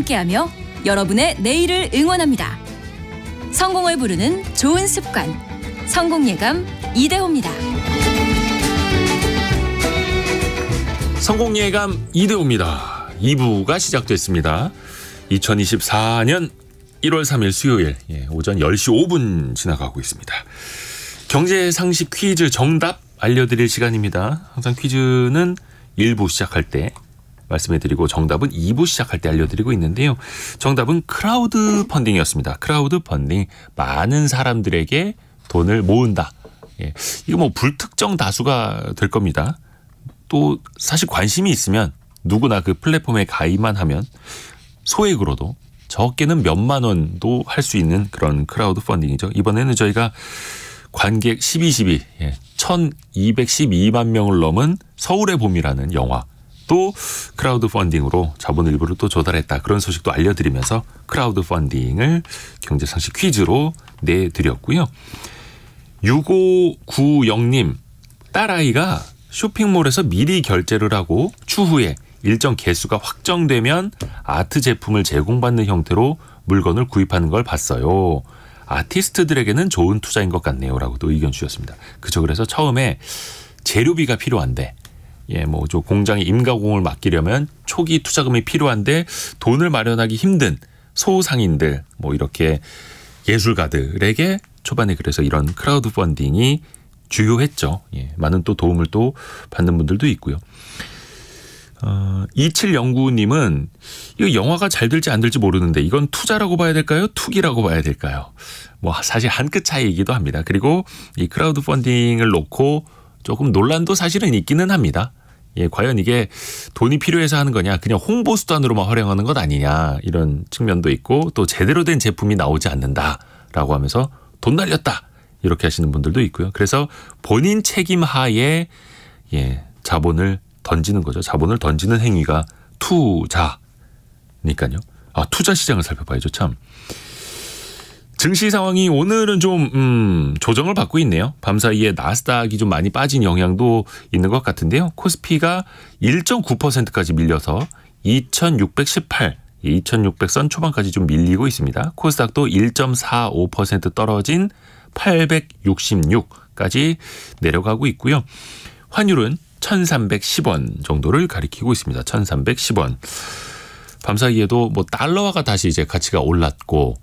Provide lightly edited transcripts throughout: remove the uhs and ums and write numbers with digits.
함께하며 여러분의 내일을 응원합니다. 성공을 부르는 좋은 습관, 성공예감 이대호입니다. 성공예감 이대호입니다. 2부가 시작됐습니다. 2024년 1월 3일 수요일 오전 10시 5분 지나가고 있습니다. 경제상식 퀴즈 정답 알려드릴 시간입니다. 항상 퀴즈는 1부 시작할 때 말씀해드리고 정답은 2부 시작할 때 알려드리고 있는데요. 정답은 크라우드 펀딩이었습니다. 크라우드 펀딩, 많은 사람들에게 돈을 모은다. 이거 뭐 불특정 다수가 될 겁니다. 또 사실 관심이 있으면 누구나 그 플랫폼에 가입만 하면 소액으로도 적게는 몇만 원도 할 수 있는 그런 크라우드 펀딩이죠. 이번에는 저희가 관객 12.12 1212만 명을 넘은 서울의 봄이라는 영화 또 크라우드 펀딩으로 자본 일부를 또 조달했다. 그런 소식도 알려드리면서 크라우드 펀딩을 경제상식 퀴즈로 내드렸고요. 6590님, 딸아이가 쇼핑몰에서 미리 결제를 하고 추후에 일정 개수가 확정되면 아트 제품을 제공받는 형태로 물건을 구입하는 걸 봤어요. 아티스트들에게는 좋은 투자인 것 같네요. 라고 또 의견 주셨습니다. 그죠. 그래서 처음에 재료비가 필요한데 뭐 저 공장에 임가공을 맡기려면 초기 투자금이 필요한데 돈을 마련하기 힘든 소상인들 뭐 이렇게 예술가들에게 초반에 그래서 이런 크라우드 펀딩이 주요했죠. 많은 또 도움을 또 받는 분들도 있고요. 2709님은 이거 영화가 잘 될지 안 될지 모르는데 이건 투자라고 봐야 될까요? 투기라고 봐야 될까요? 뭐 사실 한 끗 차이이기도 합니다. 그리고 이 크라우드 펀딩을 놓고 조금 논란도 사실은 있기는 합니다. 과연 이게 돈이 필요해서 하는 거냐, 그냥 홍보 수단으로만 활용하는 것 아니냐, 이런 측면도 있고 또 제대로 된 제품이 나오지 않는다라고 하면서 돈 날렸다 이렇게 하시는 분들도 있고요. 그래서 본인 책임 하에 자본을 던지는 거죠. 자본을 던지는 행위가 투자니까요. 투자 시장을 살펴봐야죠. 참. 증시 상황이 오늘은 좀 조정을 받고 있네요. 밤사이에 나스닥이 좀 많이 빠진 영향도 있는 것 같은데요. 코스피가 1.9%까지 밀려서 2618, 2600선 초반까지 좀 밀리고 있습니다. 코스닥도 1.45% 떨어진 866까지 내려가고 있고요. 환율은 1310원 정도를 가리키고 있습니다. 1310원. 밤사이에도 뭐 달러화가 다시 이제 가치가 올랐고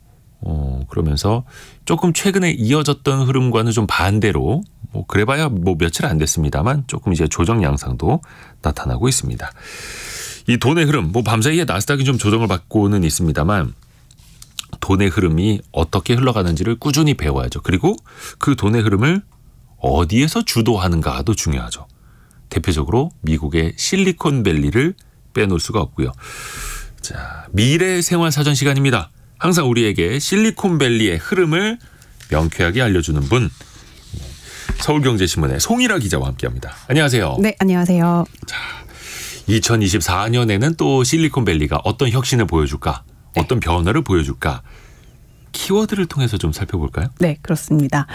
그러면서 조금 최근에 이어졌던 흐름과는 좀 반대로 뭐 그래봐야 뭐 며칠 안 됐습니다만 조금 이제 조정 양상도 나타나고 있습니다. 이 돈의 흐름, 뭐 밤사이에 나스닥이 좀 조정을 받고는 있습니다만 돈의 흐름이 어떻게 흘러가는지를 꾸준히 배워야죠. 그리고 그 돈의 흐름을 어디에서 주도하는가도 중요하죠. 대표적으로 미국의 실리콘밸리를 빼놓을 수가 없고요. 자, 미래 생활 사전 시간입니다. 항상 우리에게 실리콘밸리의 흐름을 명쾌하게 알려주는 분, 서울경제신문의 송일아 기자와 함께합니다. 안녕하세요. 네, 안녕하세요. 자, 2024년에는 또 실리콘밸리가 어떤 혁신을 보여줄까? 어떤 변화를 보여줄까? 키워드를 통해서 좀 살펴볼까요? 네, 그렇습니다.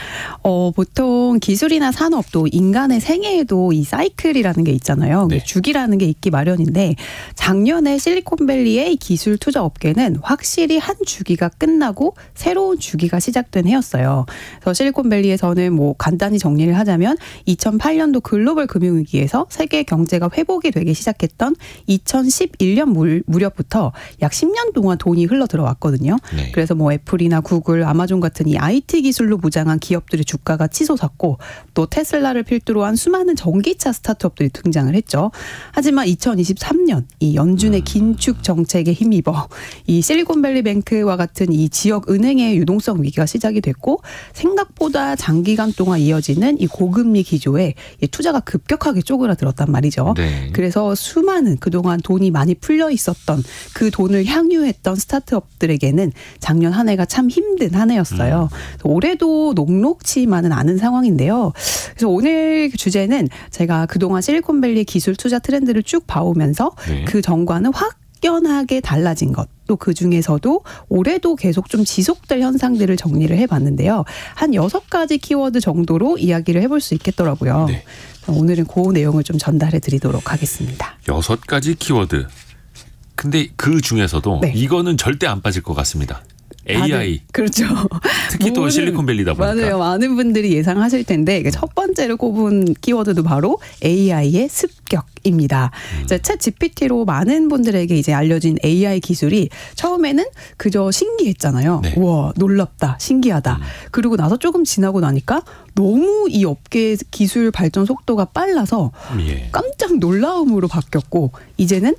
보통 기술이나 산업 또 인간의 생애에도 이 사이클이라는 게 있잖아요. 네. 주기라는 게 있기 마련인데 작년에 실리콘밸리의 기술 투자 업계는 확실히 한 주기가 끝나고 새로운 주기가 시작된 해였어요. 그래서 실리콘밸리에서는 뭐 간단히 정리를 하자면 2008년도 글로벌 금융위기에서 세계 경제가 회복이 되기 시작했던 2011년 무렵부터 약 10년 동안 돈이 흘러 들어왔거든요. 네. 그래서 뭐 애플이나 구글, 아마존 같은 이 IT 기술로 무장한 기업들의 주가가 치솟았고 또 테슬라를 필두로 한 수많은 전기차 스타트업들이 등장을 했죠. 하지만 2023년 이 연준의 긴축 정책에 힘입어 이 실리콘밸리뱅크와 같은 이 지역 은행의 유동성 위기가 시작이 됐고 생각보다 장기간 동안 이어지는 이 고금리 기조에 이 투자가 급격하게 쪼그라들었단 말이죠. 네. 그래서 수많은 그동안 돈이 많이 풀려 있었던 그 돈을 향유했던 스타트업들에게는 작년 한 해가 참 힘든 한 해였어요. 올해도 녹록치만은 않은 상황인데요. 그래서 오늘 주제는 제가 그동안 실리콘밸리 기술 투자 트렌드를 쭉 봐오면서 네. 그 전과는 확연하게 달라진 것. 또 그중에서도 올해도 계속 좀 지속될 현상들을 정리를 해봤는데요. 한 6가지 키워드 정도로 이야기를 해볼 수 있겠더라고요. 네. 오늘은 그 내용을 좀 전달해 드리도록 하겠습니다. 6가지 키워드. 근데 그 중에서도 네. 이거는 절대 안 빠질 것 같습니다. AI. 그렇죠. 특히 또 실리콘밸리다 보니까. 맞아요. 많은 분들이 예상하실 텐데 첫 번째로 꼽은 키워드도 바로 AI의 습격입니다. 챗 GPT로 많은 분들에게 이제 알려진 AI 기술이 처음에는 그저 신기했잖아요. 네. 우와, 놀랍다, 신기하다. 그리고 나서 조금 지나고 나니까 너무 이 업계의 기술 발전 속도가 빨라서 예. 깜짝 놀라움으로 바뀌었고 이제는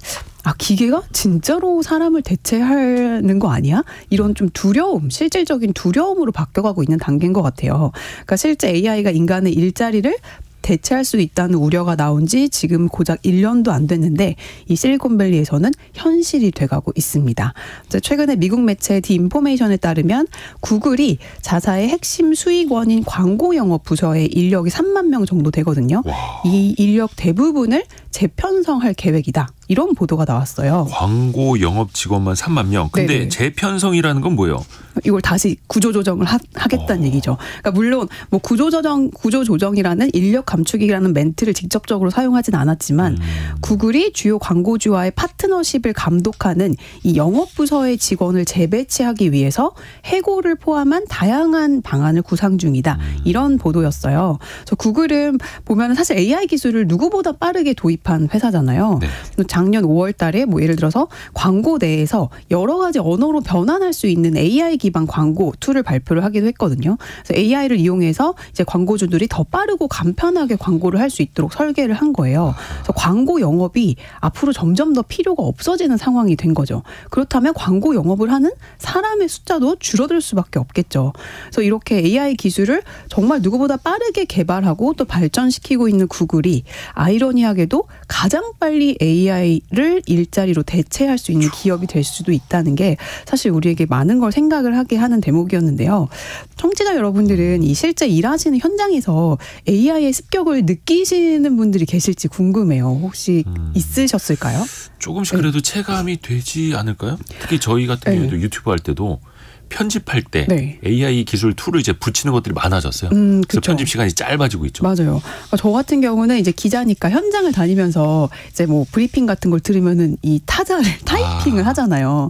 기계가 진짜로 사람을 대체하는 거 아니야? 이런 좀 두려움, 실질적인 두려움으로 바뀌어가고 있는 단계인 것 같아요. 그러니까 실제 AI가 인간의 일자리를 대체할 수 있다는 우려가 나온 지 지금 고작 1년도 안 됐는데 이 실리콘밸리에서는 현실이 돼가고 있습니다. 최근에 미국 매체 디 인포메이션에 따르면 구글이 자사의 핵심 수익원인 광고 영업 부서의 인력이 3만 명 정도 되거든요. 와. 이 인력 대부분을 재편성할 계획이다. 이런 보도가 나왔어요. 광고 영업 직원만 3만 명. 근데 네네. 재편성이라는 건 뭐예요? 이걸 다시 구조조정을 하겠다는 얘기죠. 그러니까 물론 뭐 구조조정이라는 인력 감축이라는 멘트를 직접적으로 사용하진 않았지만 구글이 주요 광고주와의 파트너십을 감독하는 이 영업부서의 직원을 재배치하기 위해서 해고를 포함한 다양한 방안을 구상 중이다. 이런 보도였어요. 그래서 구글은 보면 사실 AI 기술을 누구보다 빠르게 도입한 회사잖아요. 네. 작년 5월 달에 뭐 예를 들어서 광고 내에서 여러 가지 언어로 변환할 수 있는 AI 기반 광고 툴을 발표를 하기도 했거든요. 그래서 AI를 이용해서 이제 광고주들이 더 빠르고 간편하게 광고를 할 수 있도록 설계를 한 거예요. 그래서 광고 영업이 앞으로 점점 더 필요가 없어지는 상황이 된 거죠. 그렇다면 광고 영업을 하는 사람의 숫자도 줄어들 수밖에 없겠죠. 그래서 이렇게 AI 기술을 정말 누구보다 빠르게 개발하고 또 발전시키고 있는 구글이 아이러니하게도 가장 빨리 AI를 일자리로 대체할 수 있는 기업이 될 수도 있다는 게 사실 우리에게 많은 걸 생각을 하게 하는 대목이었는데요. 청취자 여러분들은 이 실제 일하시는 현장에서 AI의 습격을 느끼시는 분들이 계실지 궁금해요. 혹시 있으셨을까요? 조금씩 그래도 체감이 되지 않을까요? 특히 저희 같은 경우도 유튜브 할 때도 편집할 때 네. AI 기술 툴을 이제 붙이는 것들이 많아졌어요. 그래서 그쵸. 편집 시간이 짧아지고 있죠. 맞아요. 저 같은 경우는 이제 기자니까 현장을 다니면서 이제 뭐 브리핑 같은 걸 들으면은 이 타자를 타이핑을 하잖아요.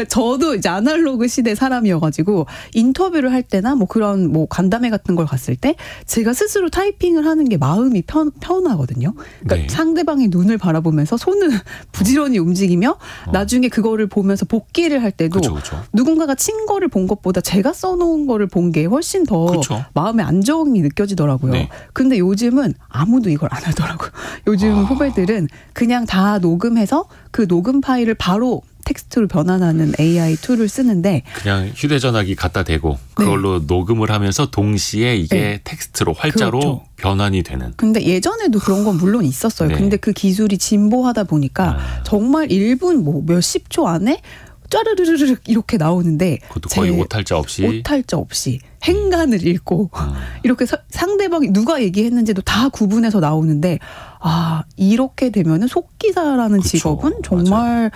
저도 이제 아날로그 시대 사람이어가지고 인터뷰를 할 때나 뭐 그런 뭐 간담회 같은 걸 갔을 때 제가 스스로 타이핑을 하는 게 마음이 편하거든요. 그러니까 네. 상대방의 눈을 바라보면서 손을 부지런히 움직이며 나중에 그거를 보면서 복기를 할 때도 그렇죠. 누군가가 친 거를 본 것보다 제가 써놓은 거를 본 게 훨씬 더 그렇죠. 마음의 안정이 느껴지더라고요. 네. 근데 요즘은 아무도 이걸 안 하더라고요. 요즘 후배들은 그냥 다 녹음해서 그 녹음 파일을 바로 텍스트로 변환하는 AI 툴을 쓰는데 그냥 휴대전화기 갖다 대고 그걸로 녹음을 하면서 동시에 이게 텍스트로 활자로 그렇죠. 변환이 되는. 근데 예전에도 그런 건 물론 있었어요. 네. 근데 그 기술이 진보하다 보니까 정말 1분 뭐 몇십 초 안에 짜르르르르 이렇게 나오는데 그것도 거의 오탈자 없이 행간을 읽고 이렇게 상대방이 누가 얘기했는지도 다 구분해서 나오는데 이렇게 되면은 속기사라는 그쵸, 직업은 정말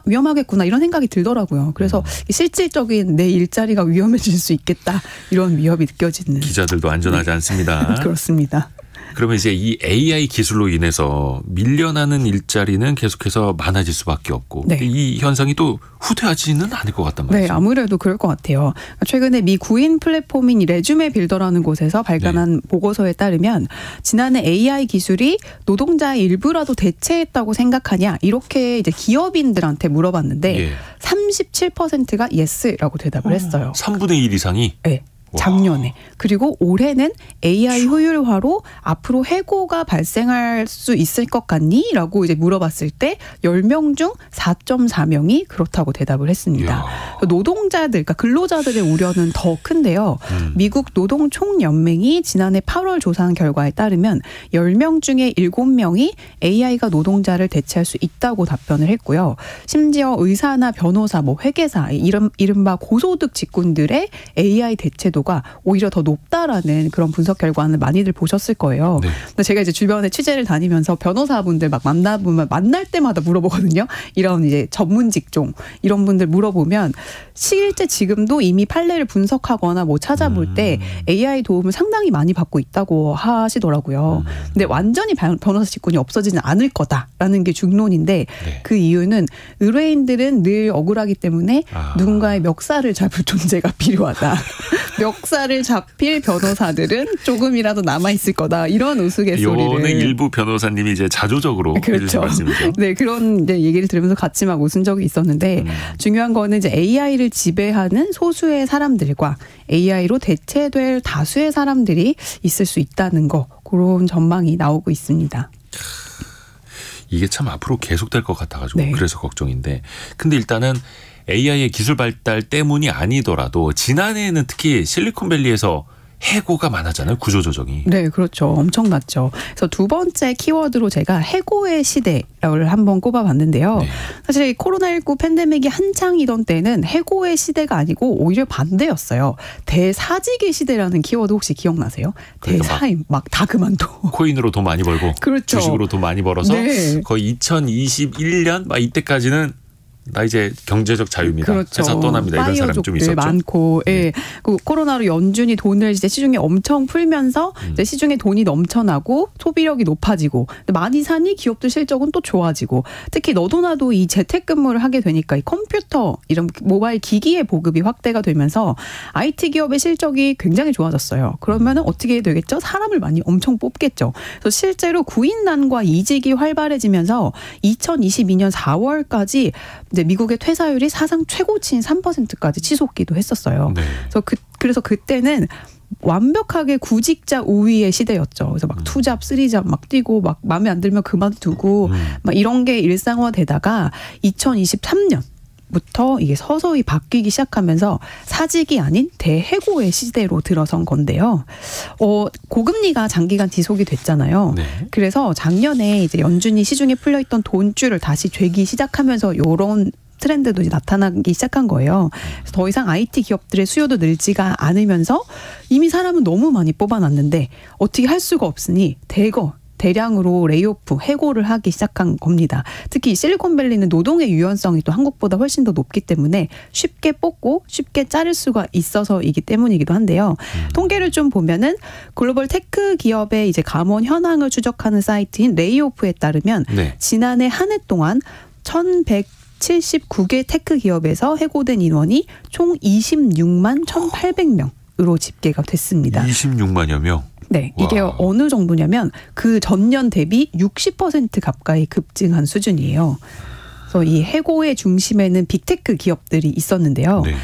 위험하겠구나 이런 생각이 들더라고요. 그래서 실질적인 내 일자리가 위험해질 수 있겠다 이런 위협이 느껴지는. 기자들도 안전하지 않습니다. 그렇습니다. 그러면 이제 이 AI 기술로 인해서 밀려나는 일자리는 계속해서 많아질 수밖에 없고 네. 이 현상이 또 후퇴하지는 않을 것 같단 말이죠. 네, 아무래도 그럴 것 같아요. 최근에 미 구인 플랫폼인 레주메 빌더라는 곳에서 발간한 보고서에 따르면 지난해 AI 기술이 노동자의 일부라도 대체했다고 생각하냐 이렇게 이제 기업인들한테 물어봤는데 37%가 예스라고 대답을 했어요. 3분의 1 이상이? 네. 작년에. 그리고 올해는 AI 효율화로 앞으로 해고가 발생할 수 있을 것 같니? 라고 이제 물어봤을 때 10명 중 4.4명이 그렇다고 대답을 했습니다. 노동자들, 그러니까 근로자들의 우려는 더 큰데요. 미국 노동총연맹이 지난해 8월 조사한 결과에 따르면 10명 중에 7명이 AI가 노동자를 대체할 수 있다고 답변을 했고요. 심지어 의사나 변호사, 뭐 회계사, 이른바 고소득 직군들의 AI 대체도 빈도가 오히려 더 높다라는 그런 분석 결과는 많이들 보셨을 거예요. 네. 근데 제가 이제 주변에 취재를 다니면서 변호사분들 막 만나보면 만날 때마다 물어보거든요. 이런 이제 전문 직종 이런 분들 물어보면 실제 지금도 이미 판례를 분석하거나 뭐 찾아볼 때 AI 도움을 상당히 많이 받고 있다고 하시더라고요. 근데 완전히 변호사 직군이 없어지는 않을 거다라는 게 중론인데 네. 그 이유는 의뢰인들은 늘 억울하기 때문에 누군가의 멱살을 잡을 존재가 필요하다. 멱살을 잡힐 변호사들은 조금이라도 남아있을 거다. 이런 우스갯소리를. 요거는 일부 변호사님이 이제 자조적으로 그렇죠. 해주신 말씀이죠. 네, 그런 이제 얘기를 들으면서 같이 막 웃은 적이 있었는데 중요한 거는 이제 AI를 지배하는 소수의 사람들과 AI로 대체될 다수의 사람들이 있을 수 있다는 거. 그런 전망이 나오고 있습니다. 이게 참 앞으로 계속될 것 같아가지고 네. 그래서 걱정인데 근데 일단은 AI의 기술 발달 때문이 아니더라도 지난해에는 특히 실리콘밸리에서 해고가 많았잖아요. 구조조정이. 네, 그렇죠. 엄청났죠. 그래서 두 번째 키워드로 제가 해고의 시대를 한번 꼽아봤는데요. 네. 사실 코로나19 팬데믹이 한창이던 때는 해고의 시대가 아니고 오히려 반대였어요. 대사직의 시대라는 키워드 혹시 기억나세요? 그러니까 대사임 막 다 그만둬. 코인으로 돈 많이 벌고 그렇죠. 주식으로 돈 많이 벌어서 네. 거의 2021년 막 이때까지는 나 이제 경제적 자유입니다. 그렇죠. 회사 떠납니다. 이런 사람이 좀 있었죠. 많고, 예. 그 코로나로 연준이 돈을 이제 시중에 엄청 풀면서 이제 시중에 돈이 넘쳐나고 소비력이 높아지고 많이 사니 기업들 실적은 또 좋아지고 특히 너도 나도 이 재택근무를 하게 되니까 이 컴퓨터 이런 모바일 기기의 보급이 확대가 되면서 IT 기업의 실적이 굉장히 좋아졌어요. 그러면은 어떻게 되겠죠? 사람을 많이 엄청 뽑겠죠. 그래서 실제로 구인난과 이직이 활발해지면서 2022년 4월까지 이제 미국의 퇴사율이 사상 최고치인 3%까지 치솟기도 했었어요. 네. 그래서 그때는 완벽하게 구직자 우위의 시대였죠. 그래서 막 투잡, 쓰리잡 막 뛰고 막 마음에 안 들면 그만두고 막 이런 게 일상화되다가 2023년 부터 이게 서서히 바뀌기 시작하면서 사직이 아닌 대해고의 시대로 들어선 건데요. 고금리가 장기간 지속이 됐잖아요. 네. 그래서 작년에 이제 연준이 시중에 풀려있던 돈줄을 다시 죄기 시작하면서 요런 트렌드도 이제 나타나기 시작한 거예요. 그래서 더 이상 IT 기업들의 수요도 늘지가 않으면서 이미 사람은 너무 많이 뽑아놨는데 어떻게 할 수가 없으니 대량으로 레이오프, 해고를 하기 시작한 겁니다. 특히 실리콘밸리는 노동의 유연성이 또 한국보다 훨씬 더 높기 때문에 쉽게 뽑고 쉽게 자를 수가 있어서이기 때문이기도 한데요. 통계를 좀 보면은 글로벌 테크 기업의 이제 감원 현황을 추적하는 사이트인 레이오프에 따르면 네. 지난해 한 해 동안 1,179개 테크 기업에서 해고된 인원이 총 26만 1,800명으로 집계가 됐습니다. 26만여 명. 네, 이게 와. 어느 정도냐면 그 전년 대비 60% 가까이 급증한 수준이에요. 그래서 이 해고의 중심에는 빅테크 기업들이 있었는데요. 네.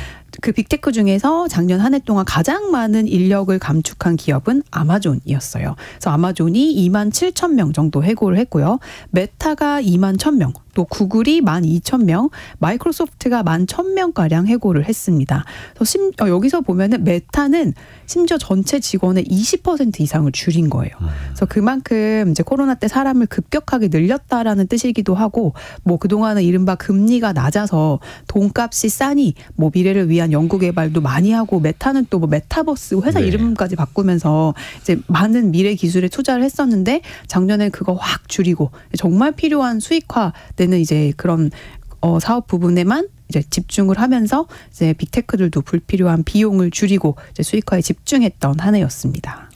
그 빅테크 중에서 작년 한 해 동안 가장 많은 인력을 감축한 기업은 아마존이었어요. 그래서 아마존이 2만 7천 명 정도 해고를 했고요. 메타가 2만 1천 명, 또 구글이 1만 2천 명, 마이크로소프트가 1만 1천 명가량 해고를 했습니다. 그래서 여기서 보면은 메타는 심지어 전체 직원의 20% 이상을 줄인 거예요. 그래서 그만큼 이제 코로나 때 사람을 급격하게 늘렸다라는 뜻이기도 하고, 뭐 그동안은 이른바 금리가 낮아서 돈값이 싸니 뭐 미래를 위한 연구개발도 많이 하고, 메타는 또 뭐 메타버스 회사 네. 이름까지 바꾸면서 이제 많은 미래 기술에 투자를 했었는데 작년에 그거 확 줄이고 정말 필요한 수익화되는 이제 그런 사업 부분에만 이제 집중을 하면서 이제 빅테크들도 불필요한 비용을 줄이고 이제 수익화에 집중했던 한 해였습니다.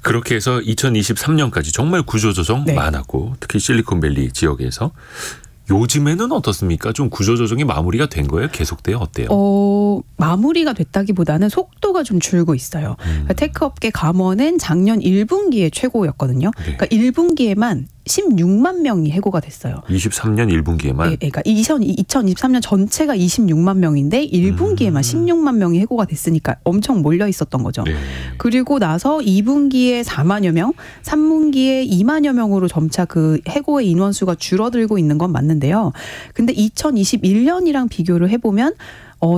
그렇게 해서 2023년까지 정말 구조조정 네. 많았고, 특히 실리콘밸리 지역에서. 요즘에는 어떻습니까? 좀 구조조정이 마무리가 된 거예요? 계속돼요? 어때요? 마무리가 됐다기보다는 속도가 좀 줄고 있어요. 그러니까 테크업계 감원은 작년 1분기에 최고였거든요. 네. 그러니까 1분기에만 16만 명이 해고가 됐어요. 23년 1분기에만. 네, 그러니까 2023년 전체가 26만 명인데 1분기에만 16만 명이 해고가 됐으니까 엄청 몰려 있었던 거죠. 네. 그리고 나서 2분기에 4만여 명, 3분기에 2만여 명으로 점차 그 해고의 인원수가 줄어들고 있는 건 맞는데요. 근데 2021년이랑 비교를 해보면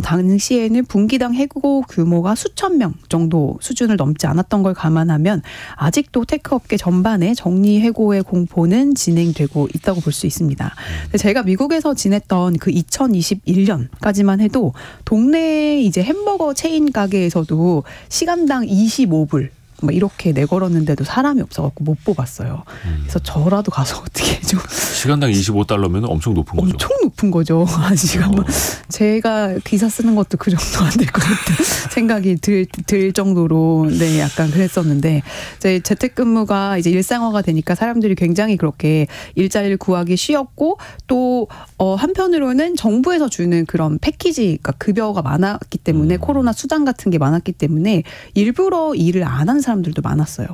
당시에는 분기당 해고 규모가 수천 명 정도 수준을 넘지 않았던 걸 감안하면 아직도 테크업계 전반에 정리해고의 공포는 진행되고 있다고 볼 수 있습니다. 제가 미국에서 지냈던 그 2021년까지만 해도 동네 이제 햄버거 체인 가게에서도 시간당 25불 막 이렇게 내걸었는데도 사람이 없어갖고 못 뽑았어요. 그래서 저라도 가서 어떻게 좀 시간당 25달러면 엄청 높은 거죠. 엄청 높은 거죠. 한 시간만. 제가 기사 쓰는 것도 그 정도 안 될 것 같은 생각이 들 정도로 네 약간 그랬었는데 이제 재택근무가 이제 일상화가 되니까 사람들이 굉장히 그렇게 일자리를 구하기 쉬웠고 또 한편으로는 정부에서 주는 그런 패키지 그러니까 급여가 많았기 때문에 코로나 수당 같은 게 많았기 때문에 일부러 일을 안 한 사람들도 많았어요.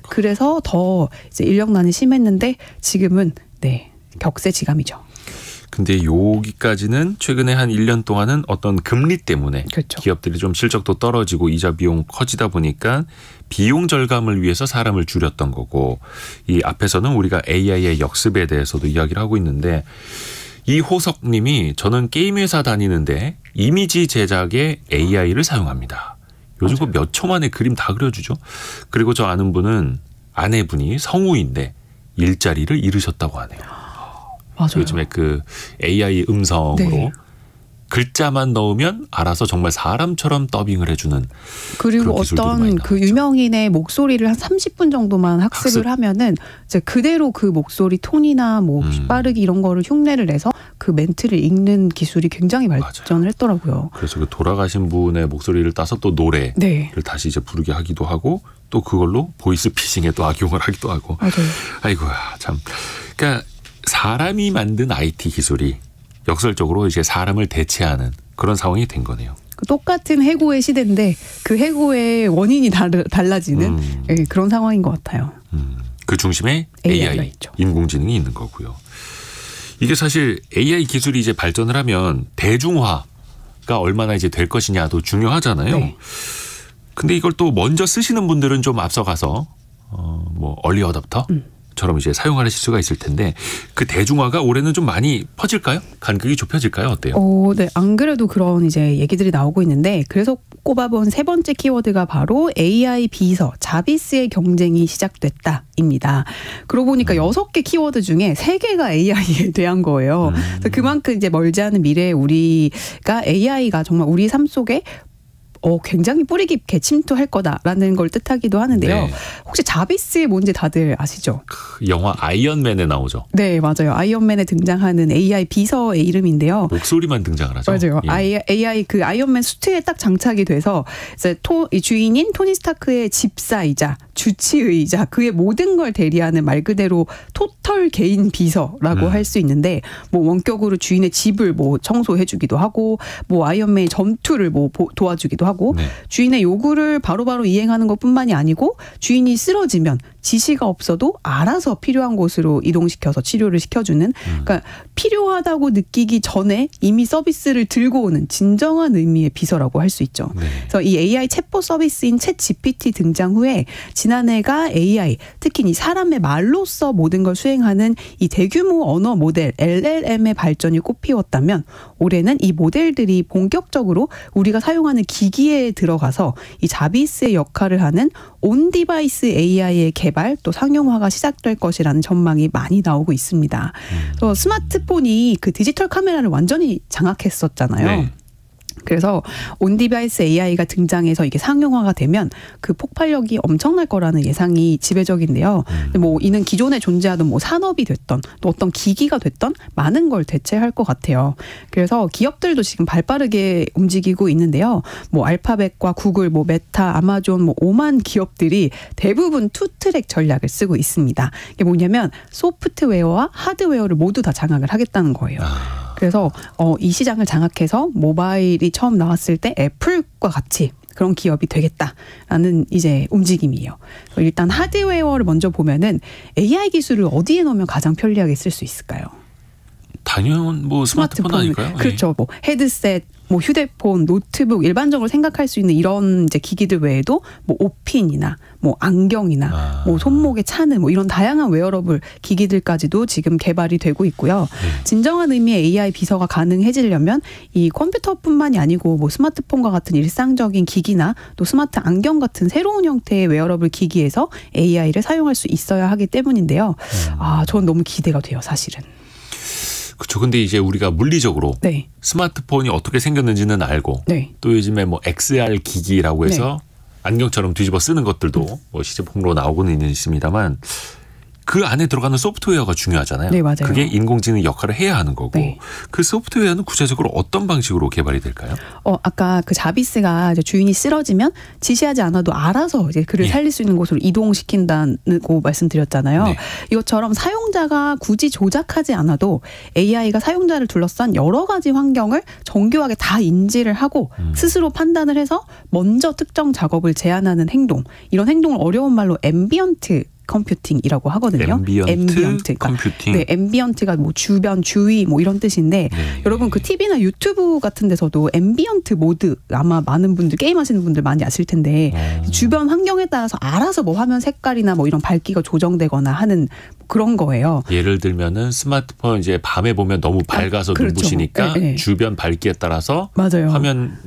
그래서 더 이제 인력난이 심했는데 지금은 네 격세지감이죠. 근데 여기까지는 최근에 한 1년 동안은 어떤 금리 때문에 그렇죠. 기업들이 좀 실적도 떨어지고 이자 비용 커지다 보니까 비용 절감을 위해서 사람을 줄였던 거고 이 앞에서는 우리가 AI의 역습에 대해서도 이야기를 하고 있는데 이 호석님이 저는 게임 회사 다니는데 이미지 제작에 AI를 사용합니다. 요즘 그 몇 초 만에 그림 다 그려주죠. 그리고 저 아는 분은 아내분이 성우인데 일자리를 잃으셨다고 하네요. 맞아요. 요즘에 그 AI 음성으로 네. 글자만 넣으면 알아서 정말 사람처럼 더빙을 해주는 그리고 어떤 그 유명인의 목소리를 한 30분 정도만 학습을 하면은 이제 그대로 그 목소리 톤이나 뭐 빠르기 이런 거를 흉내를 내서 그 멘트를 읽는 기술이 굉장히 발전을 맞아요. 했더라고요. 그래서 그 돌아가신 분의 목소리를 따서 또 노래를 네. 다시 이제 부르게 하기도 하고 또 그걸로 보이스 피싱에 또 악용을 하기도 하고. 맞아요. 아이고야 참. 그러니까 사람이 만든 IT 기술이 역설적으로 이제 사람을 대체하는 그런 상황이 된 거네요. 똑같은 해고의 시대인데 그 해고의 원인이 달라지는 네, 그런 상황인 것 같아요. 그 중심에 AI가 AI, 있죠. 인공지능이 있는 거고요. 이게 사실 AI 기술이 이제 발전을 하면 대중화가 얼마나 이제 될 것이냐도 중요하잖아요. 네. 근데 이걸 또 먼저 쓰시는 분들은 좀 앞서가서 뭐 얼리 어답터 처럼 이제 사용하실 수가 있을 텐데 그 대중화가 올해는 좀 많이 퍼질까요? 간극이 좁혀질까요? 어때요? 네. 안 그래도 그런 이제 얘기들이 나오고 있는데 그래서 꼽아본 세 번째 키워드가 바로 AI 비서 자비스의 경쟁이 시작됐다입니다. 그러고 보니까 6개 키워드 중에 3개가 AI에 대한 거예요. 그래서 그만큼 이제 멀지 않은 미래에 우리가 AI가 정말 우리 삶 속에 굉장히 뿌리 깊게 침투할 거다라는 걸 뜻하기도 하는데요. 네. 혹시 자비스 뭔지 다들 아시죠? 영화 아이언맨에 나오죠. 네, 맞아요. 아이언맨에 등장하는 AI 비서의 이름인데요. 목소리만 등장을 하죠. 맞아요. 예. AI 그 아이언맨 수트에 딱 장착이 돼서 이제 이 주인인 토니 스타크의 집사이자 주치의이자 그의 모든 걸 대리하는 말 그대로 토털 개인 비서라고 할 수 있는데 뭐 원격으로 주인의 집을 뭐 청소해주기도 하고 뭐 아이언맨의 전투를 뭐 도와주기도 하고 네. 주인의 요구를 바로바로 이행하는 것뿐만이 아니고 주인이 쓰러지면 지시가 없어도 알아서 필요한 곳으로 이동시켜서 치료를 시켜주는 그러니까 필요하다고 느끼기 전에 이미 서비스를 들고 오는 진정한 의미의 비서라고 할 수 있죠. 네. 그래서 이 AI 챗봇 서비스인 챗 GPT 등장 후에 지난해가 AI 특히 이 사람의 말로써 모든 걸 수행하는 이 대규모 언어 모델 LLM의 발전이 꽃피웠다면 올해는 이 모델들이 본격적으로 우리가 사용하는 기기에 들어가서 이 자비스의 역할을 하는 온 디바이스 AI의 개발 또 상용화가 시작될 것이라는 전망이 많이 나오고 있습니다. 그래서 스마트폰이 그 디지털 카메라를 완전히 장악했었잖아요. 네. 그래서 온디바이스 AI가 등장해서 이게 상용화가 되면 그 폭발력이 엄청날 거라는 예상이 지배적인데요. 뭐 이는 기존에 존재하던 뭐 산업이 됐던 또 어떤 기기가 됐던 많은 걸 대체할 것 같아요. 그래서 기업들도 지금 발빠르게 움직이고 있는데요. 뭐 알파벳과 구글, 뭐 메타, 아마존 뭐 5만 기업들이 대부분 투트랙 전략을 쓰고 있습니다. 이게 뭐냐면 소프트웨어와 하드웨어를 모두 다 장악을 하겠다는 거예요. 그래서 이 시장을 장악해서 모바일이 처음 나왔을 때 애플과 같이 그런 기업이 되겠다라는 이제 움직임이에요. 일단 하드웨어를 먼저 보면은 AI 기술을 어디에 넣으면 가장 편리하게 쓸 수 있을까요? 당연 뭐 스마트폰 아닐까요? 그렇죠. 뭐 헤드셋, 뭐 휴대폰, 노트북 일반적으로 생각할 수 있는 이런 이제 기기들 외에도 뭐 옷핀이나 뭐 안경이나 뭐 손목에 차는 뭐 이런 다양한 웨어러블 기기들까지도 지금 개발이 되고 있고요. 진정한 의미의 AI 비서가 가능해지려면 이 컴퓨터뿐만이 아니고 뭐 스마트폰과 같은 일상적인 기기나 또 스마트 안경 같은 새로운 형태의 웨어러블 기기에서 AI를 사용할 수 있어야 하기 때문인데요. 전 너무 기대가 돼요, 사실은. 그렇죠. 근데 이제 우리가 물리적으로 네. 스마트폰이 어떻게 생겼는지는 알고 네. 또 요즘에 뭐 XR 기기라고 해서 안경처럼 뒤집어 쓰는 것들도 뭐 시제품으로 나오고는 있습니다만 그 안에 들어가는 소프트웨어가 중요하잖아요. 네, 맞아요. 그게 인공지능 역할을 해야 하는 거고 네. 그 소프트웨어는 구체적으로 어떤 방식으로 개발이 될까요? 아까 그 자비스가 이제 주인이 쓰러지면 지시하지 않아도 알아서 이제 그를 살릴 수 있는 곳으로 이동시킨다고 말씀드렸잖아요. 네. 이것처럼 사용자가 굳이 조작하지 않아도 AI가 사용자를 둘러싼 여러 가지 환경을 정교하게 다 인지를 하고 스스로 판단을 해서 먼저 특정 작업을 제안하는 행동, 이런 행동을 어려운 말로 앰비언트 컴퓨팅이라고 하거든요. 앰비언트 컴퓨팅. 네, 앰비언트가 뭐 주변, 주위 뭐 이런 뜻인데 여러분 그 TV나 유튜브 같은 데서도 앰비언트 모드 아마 많은 분들 게임하시는 분들 많이 아실 텐데 주변 환경에 따라서 알아서 뭐 화면 색깔이나 뭐 이런 밝기가 조정되거나 하는 그런 거예요. 예를 들면은 스마트폰 이제 밤에 보면 너무 밝아서 그렇죠. 눈부시니까 네. 주변 밝기에 따라서 맞아요. 화면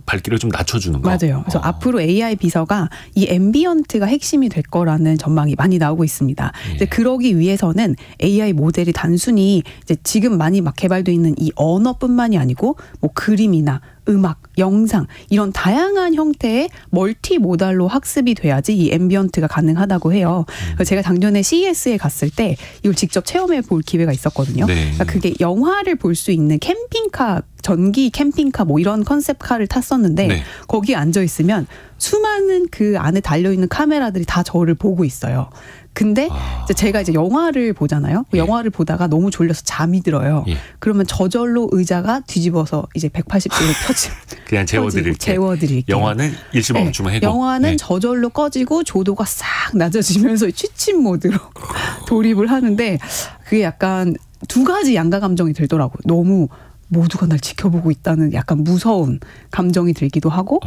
밝기를 좀 낮춰주는 거. 맞아요. 그래서 앞으로 AI 비서가 이 앰비언트가 핵심이 될 거라는 전망이 많이 나오고 있습니다. 이제 그러기 위해서는 AI 모델이 단순히 이제 지금 많이 막 개발되어 있는 이 언어뿐만이 아니고 뭐 그림이나 음악, 영상 이런 다양한 형태의 멀티모달로 학습이 돼야지 이 앰비언트가 가능하다고 해요. 그래서 제가 작년에 CES에 갔을 때 이걸 직접 체험해 볼 기회가 있었거든요. 네. 그러니까 그게 영화를 볼 수 있는 캠핑카, 전기 캠핑카 뭐 이런 컨셉카를 탔었는데 네. 거기에 앉아 있으면 수많은 그 안에 달려있는 카메라들이 다 저를 보고 있어요. 근데 제가 이제 영화를 보잖아요. 예. 영화를 보다가 너무 졸려서 잠이 들어요. 예. 그러면 저절로 의자가 뒤집어서 이제 180도로 펴지. 그냥 재워드릴게요. 영화는 일시 멈춤을 해고. 영화는 저절로 꺼지고 조도가 싹 낮아지면서 취침 모드로 돌입을 하는데 그게 약간 두 가지 양가 감정이 들더라고요. 너무 모두가 날 지켜보고 있다는 약간 무서운 감정이 들기도 하고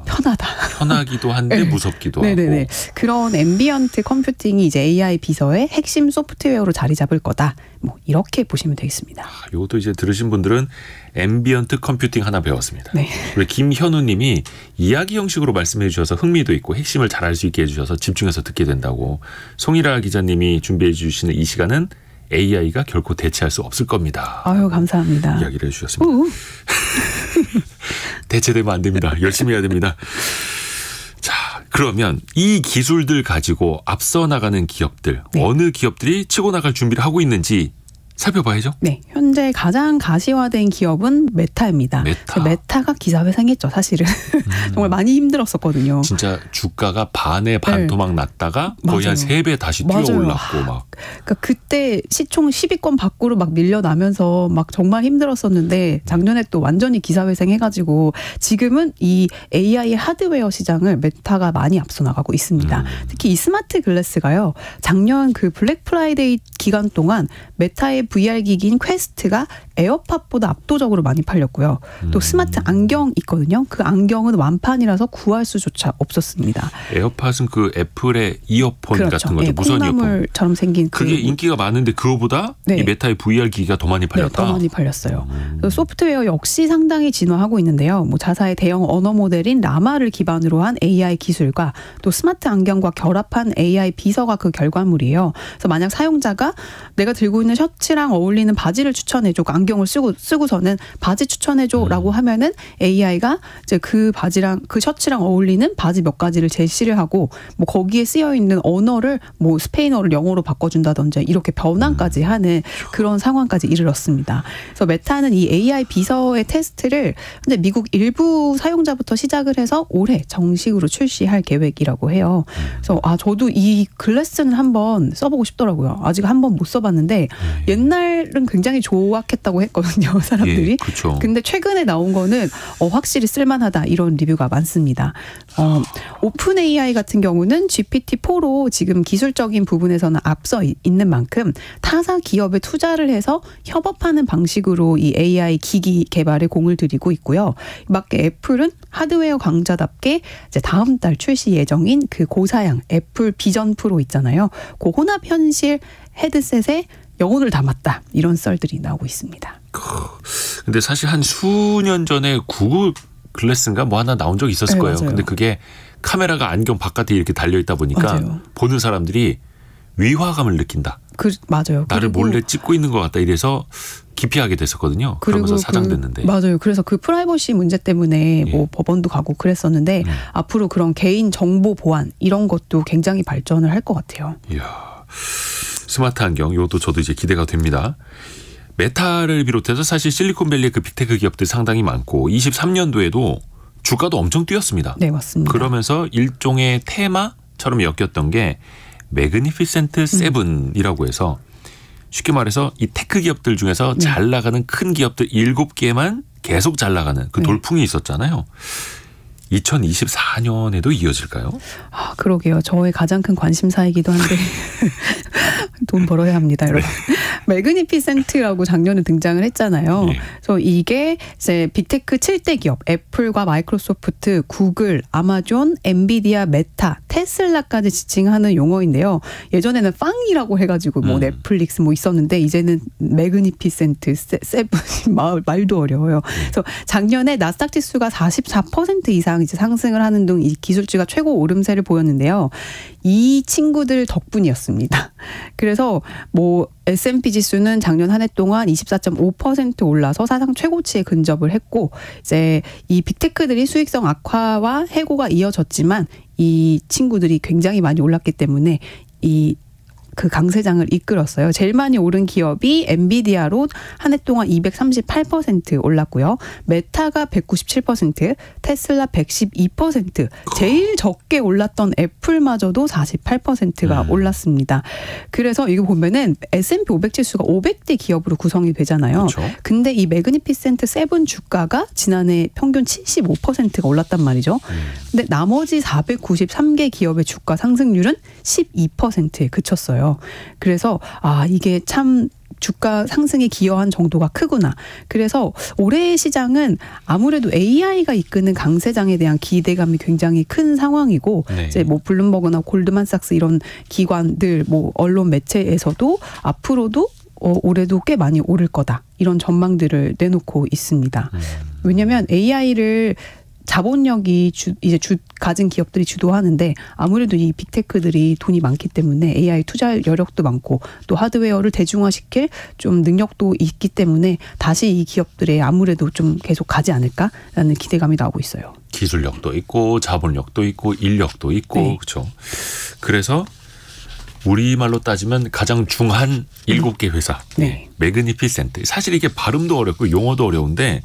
편하다. 편하기도 한데 무섭기도 네네네. 하고. 그런 앰비언트 컴퓨팅이 이제 AI 비서의 핵심 소프트웨어로 자리 잡을 거다. 뭐 이렇게 보시면 되겠습니다. 이것도 이제 들으신 분들은 앰비언트 컴퓨팅 하나 배웠습니다. 네. 우리 김현우 님이 이야기 형식으로 말씀해 주셔서 흥미도 있고 핵심을 잘 알 수 있게 해주셔서 집중해서 듣게 된다고. 송일아 기자님이 준비해 주시는 이 시간은 AI가 결코 대체할 수 없을 겁니다. 아유, 감사합니다. 이야기를 해주셨습니다. 대체되면 안 됩니다. 열심히 해야 됩니다. 자, 그러면 이 기술들 가지고 앞서 나가는 기업들, 네. 어느 기업들이 치고 나갈 준비를 하고 있는지 살펴봐야죠. 네, 현재 가장 가시화된 기업은 메타입니다. 메타가 기사회생했죠, 사실은. 정말 많이 힘들었었거든요. 진짜 주가가 반에 반토막 났다가 거의 한 3배 다시 뛰어올랐고 막. 그러니까 그때 시총 10위권 밖으로 막 밀려나면서 막 정말 힘들었었는데 작년에 또 완전히 기사회생해가지고 지금은 이 AI 하드웨어 시장을 메타가 많이 앞서 나가고 있습니다. 특히 이 스마트 글래스가요. 작년 그 블랙 프라이데이 기간 동안 메타의 VR 기기인 퀘스트가 에어팟보다 압도적으로 많이 팔렸고요. 또 스마트 안경 있거든요. 그 안경은 완판이라서 구할 수조차 없었습니다. 에어팟은 그 애플의 이어폰 그렇죠. 같은 거죠. 무선 이어폰. 콩나물처럼 생긴 그게 인기가 많은데 그거보다 이 메타의 VR 기기가 더 많이 팔렸다. 네, 더 많이 팔렸어요. 소프트웨어 역시 상당히 진화하고 있는데요. 뭐 자사의 대형 언어 모델인 라마를 기반으로 한 AI 기술과 또 스마트 안경과 결합한 AI 비서가 그 결과물이에요. 그래서 만약 사용자가 내가 들고 있는 셔츠랑 어울리는 바지를 추천해줘, 안경을 쓰고서는 바지 추천해줘라고 하면은 AI가 이제 그 바지랑 그 셔츠랑 어울리는 바지 몇 가지를 제시를 하고 뭐 거기에 쓰여 있는 언어를 뭐 스페인어를 영어로 바꿔준다든지 이렇게 변환까지 하는 그런 상황까지 이르렀습니다. 그래서 메타는 이 AI 비서의 테스트를 근데 미국 일부 사용자부터 시작을 해서 올해 정식으로 출시할 계획이라고 해요. 그래서 저도 이 글래스는 한번 써보고 싶더라고요. 아직 한번 못 써봤는데 옛날 옛날은 굉장히 좋았겠다고 했거든요, 사람들이. 예, 그렇죠. 근데 최근에 나온 거는 확실히 쓸만하다 이런 리뷰가 많습니다. 오픈 AI 같은 경우는 GPT-4로 지금 기술적인 부분에서는 앞서 있는 만큼 타사 기업에 투자를 해서 협업하는 방식으로 이 AI 기기 개발에 공을 들이고 있고요. 밖에 애플은 하드웨어 강자답게 이제 다음 달 출시 예정인 그 고사양 애플 비전 프로 있잖아요. 그 혼합 현실 헤드셋에 영혼을 담았다. 이런 썰들이 나오고 있습니다. 근데 사실 한 수년 전에 구글 글래스인가 뭐 하나 나온 적이 있었을 네, 거예요. 맞아요. 근데 그게 카메라가 안경 바깥에 이렇게 달려있다 보니까 맞아요. 보는 사람들이 위화감을 느낀다. 맞아요. 나를 몰래 찍고 있는 것 같다. 이래서 기피하게 됐었거든요. 그러면서 사장됐는데. 맞아요. 그래서 그 프라이버시 문제 때문에 예. 뭐 법원도 가고 그랬었는데 앞으로 그런 개인 정보 보안 이런 것도 굉장히 발전을 할 것 같아요. 이야, 스마트 안경 이것도 저도 이제 기대가 됩니다. 메타를 비롯해서 사실 실리콘밸리의 그 빅테크 기업들 상당히 많고 23년도에도 주가도 엄청 뛰었습니다. 네, 맞습니다. 그러면서 일종의 테마처럼 엮였던 게 매그니피센트 세븐이라고 해서 쉽게 말해서 이 테크 기업들 중에서 잘 나가는 큰 기업들 7개만 계속 잘 나가는 그 돌풍이 있었잖아요. 2024년에도 이어질까요? 아, 그러게요. 저의 가장 큰 관심사이기도 한데 돈 벌어야 합니다, 여러분. 매그니피센트라고 작년에 등장을 했잖아요. 예. 그래서 이게 이제 빅테크 7대 기업 애플과 마이크로소프트, 구글, 아마존, 엔비디아, 메타, 테슬라까지 지칭하는 용어인데요. 예전에는 빵이라고 해가지고 뭐 넷플릭스 뭐 있었는데 이제는 매그니피센트 세븐 말도 어려워요. 그래서 작년에 나스닥 지수가 44% 이상 이제 상승을 하는 등 이 기술주가 최고 오름세를 보였는데요. 이 친구들 덕분이었습니다. 그래서 뭐 S&P 지수는 작년 한 해 동안 24.5% 올라서 사상 최고치에 근접을 했고 이제 이 빅테크들이 수익성 악화와 해고가 이어졌지만 이 친구들이 굉장히 많이 올랐기 때문에 그 강세장을 이끌었어요. 제일 많이 오른 기업이 엔비디아로 한 해 동안 238% 올랐고요. 메타가 197%, 테슬라 112%, 제일 적게 올랐던 애플마저도 48%가 올랐습니다. 그래서 이거 보면은 S&P 500 지수가 500대 기업으로 구성이 되잖아요. 그렇죠. 근데 이 매그니피센트 세븐 주가가 지난해 평균 75%가 올랐단 말이죠. 근데 나머지 493개 기업의 주가 상승률은 12%에 그쳤어요. 그래서 이게 참 주가 상승에 기여한 정도가 크구나. 그래서 올해의 시장은 아무래도 AI가 이끄는 강세장에 대한 기대감이 굉장히 큰 상황이고 이제 뭐 블룸버그나 골드만삭스 이런 기관들 뭐 언론 매체에서도 앞으로도 올해도 꽤 많이 오를 거다. 이런 전망들을 내놓고 있습니다. 왜냐하면 AI를 자본력이 가진 기업들이 주도하는데 아무래도 이 빅테크들이 돈이 많기 때문에 AI 투자 여력도 많고 또 하드웨어를 대중화시킬 좀 능력도 있기 때문에 다시 이 기업들에 아무래도 좀 계속 가지 않을까라는 기대감이 나오고 있어요. 기술력도 있고 자본력도 있고 인력도 있고 그렇죠. 그래서 우리말로 따지면 가장 중한 7개 회사. 매그니피센트. 사실 이게 발음도 어렵고 용어도 어려운데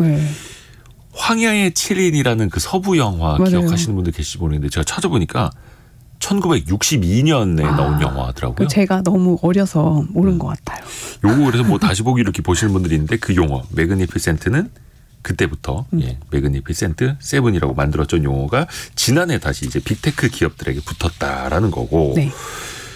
황야의 7인이라는 그 서부 영화 기억하시는 분들 계시지 모르겠는데 제가 찾아보니까 1962년에 나온 영화더라고요. 제가 너무 어려서 모른 것 같아요. 요거 그래서 뭐 다시 보기 이렇게 보시는 분들이 있는데 그 용어 매그니피센트는 그때부터 매그니피센트 세븐이라고 만들었던 용어가 지난해 다시 이제 빅테크 기업들에게 붙었다라는 거고.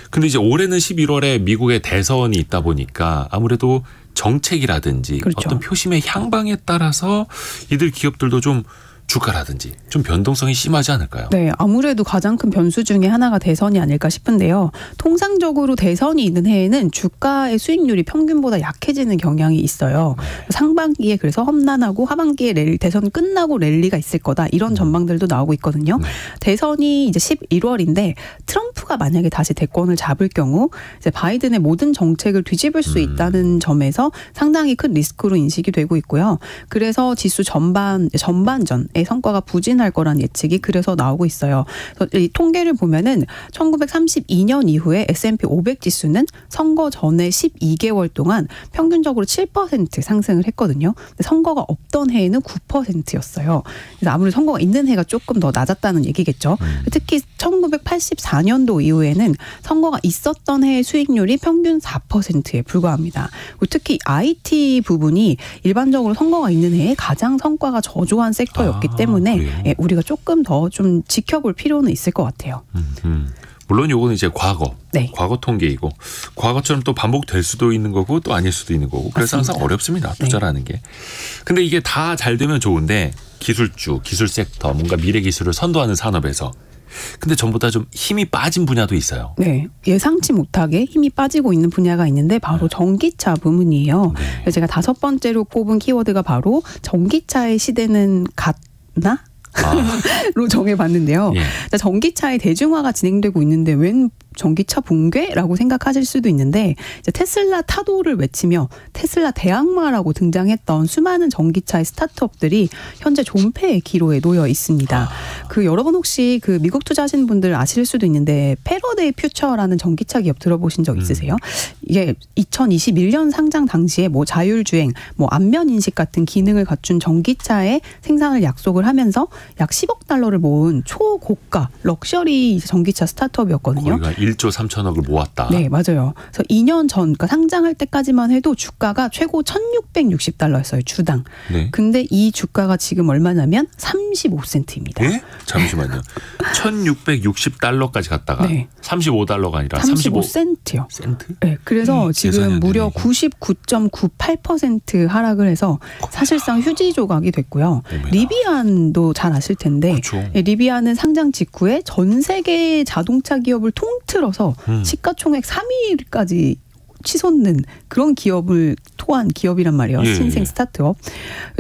근데 이제 올해는 11월에 미국의 대선이 있다 보니까 아무래도 정책이라든지 어떤 표심의 향방에 따라서 이들 기업들도 좀 주가라든지 좀 변동성이 심하지 않을까요? 네, 아무래도 가장 큰 변수 중에 하나가 대선이 아닐까 싶은데요. 통상적으로 대선이 있는 해에는 주가의 수익률이 평균보다 약해지는 경향이 있어요. 상반기에 그래서 험난하고 하반기에 대선 끝나고 랠리가 있을 거다. 이런 전망들도 나오고 있거든요. 대선이 이제 11월인데 트럼프가 만약에 다시 대권을 잡을 경우 이제 바이든의 모든 정책을 뒤집을 수 있다는 점에서 상당히 큰 리스크로 인식이 되고 있고요. 그래서 지수 전반전 성과가 부진할 거란 예측이 그래서 나오고 있어요. 그래서 이 통계를 보면은 1932년 이후에 S&P 500 지수는 선거 전에 12개월 동안 평균적으로 7% 상승을 했거든요. 근데 선거가 없던 해에는 9%였어요. 그래서 아무래도 선거가 있는 해가 조금 더 낮았다는 얘기겠죠. 특히 1984년도 이후에는 선거가 있었던 해의 수익률이 평균 4%에 불과합니다. 그리고 특히 IT 부분이 일반적으로 선거가 있는 해에 가장 성과가 저조한 섹터였기 때문에 우리가 조금 더 좀 지켜볼 필요는 있을 것 같아요. 물론 요거는 이제 과거 네. 통계이고 과거처럼 또 반복될 수도 있는 거고 또 아닐 수도 있는 거고 그래서 맞습니다. 항상 어렵습니다. 투자라는 게. 근데 이게 다 잘 되면 좋은데 기술주, 기술 섹터, 뭔가 미래 기술을 선도하는 산업에서 근데 전부 다 좀 힘이 빠진 분야도 있어요. 네, 예상치 못하게 힘이 빠지고 있는 분야가 있는데 바로 전기차 부문이에요. 그래서 제가 5번째로 꼽은 키워드가 바로 전기차의 시대는 갔나? 로 정해봤는데요. 예. 전기차의 대중화가 진행되고 있는데 웬 전기차 붕괴라고 생각하실 수도 있는데 이제 테슬라 타도를 외치며 테슬라 대항마라고 등장했던 수많은 전기차의 스타트업들이 현재 존폐의 기로에 놓여 있습니다. 그 여러분 혹시 그 미국 투자하시는 분들 아실 수도 있는데 패러데이 퓨처라는 전기차 기업 들어보신 적 있으세요? 이게 2021년 상장 당시에 뭐 자율주행, 뭐 안면 인식 같은 기능을 갖춘 전기차의 생산을 약속을 하면서 약 10억 달러를 모은 초고가 럭셔리 전기차 스타트업이었거든요. 거기가 1조 3천억을 모았다. 네, 맞아요. 그래서 2년 전, 그러니까 상장할 때까지만 해도 주가가 최고 1,660달러였어요, 주당. 네. 근데 이 주가가 지금 얼마냐면 35센트입니다. 예? 잠시만요. 1,660달러까지 갔다가 네. 35달러가 아니라 35센트요. 센트? 네, 그래서 지금 무려 되네. 99.98% 하락을 해서 사실상 휴지 조각이 됐고요. 어머나. 리비안도 잘 아실 텐데 그렇죠. 리비안은 상장 직후에 전 세계 자동차 기업을 통틀어서 시가총액 3위까지 치솟는 그런 기업을 토한 기업이란 말이에요. 예, 신생 예. 스타트업.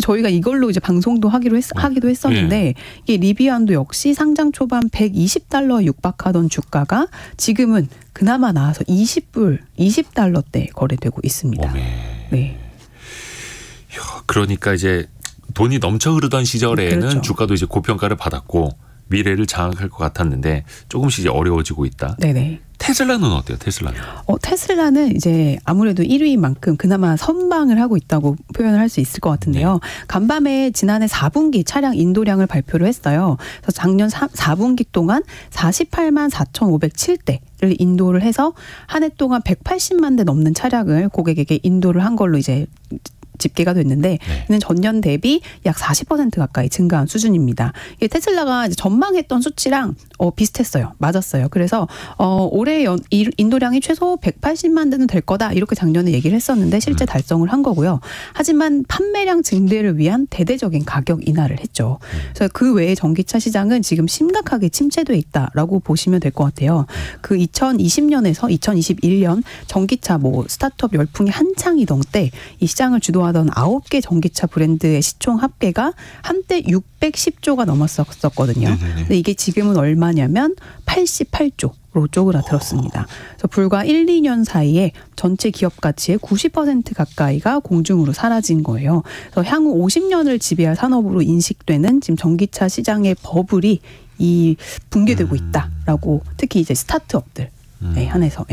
저희가 이걸로 이제 방송도 하기도 했었는데 이게 리비안도 역시 상장 초반 120달러 육박하던 주가가 지금은 그나마 나아서 20달러대 거래되고 있습니다. 오메. 네. 그러니까 이제 돈이 넘쳐 흐르던 시절에는 그렇죠. 주가도 이제 고평가를 받았고 미래를 장악할 것 같았는데 조금씩 이제 어려워지고 있다. 네네. 테슬라는 어때요? 테슬라는? 테슬라는 이제 아무래도 1위인 만큼 그나마 선방을 하고 있다고 표현을 할 수 있을 것 같은데요. 간밤에 지난해 4분기 차량 인도량을 발표를 했어요. 그래서 작년 4분기 동안 48만 4,507대를 인도를 해서 한 해 동안 180만 대 넘는 차량을 고객에게 인도를 한 걸로 이제 집계가 됐는데 이는 전년 대비 약 40% 가까이 증가한 수준입니다. 이게 테슬라가 이제 전망했던 수치랑 비슷했어요. 맞았어요. 그래서 올해 인도량이 최소 180만 대는 될 거다 이렇게 작년에 얘기를 했었는데 실제 달성을 한 거고요. 하지만 판매량 증대를 위한 대대적인 가격 인하를 했죠. 그래서 그 외에 전기차 시장은 지금 심각하게 침체돼 있다라고 보시면 될 것 같아요. 그 2020년에서 2021년 전기차 스타트업 열풍이 한창이던 때 이 시장을 주도하던 9개 전기차 브랜드의 시총 합계가 한때 610조가 넘었었거든요. 근데 이게 지금은 얼마냐면 88조로 쪼그라들었습니다. 그래서 불과 1, 2년 사이에 전체 기업 가치의 90% 가까이가 공중으로 사라진 거예요. 그래서 향후 50년을 지배할 산업으로 인식되는 지금 전기차 시장의 버블이 붕괴되고 있다라고 특히 이제 스타트업들 한해서.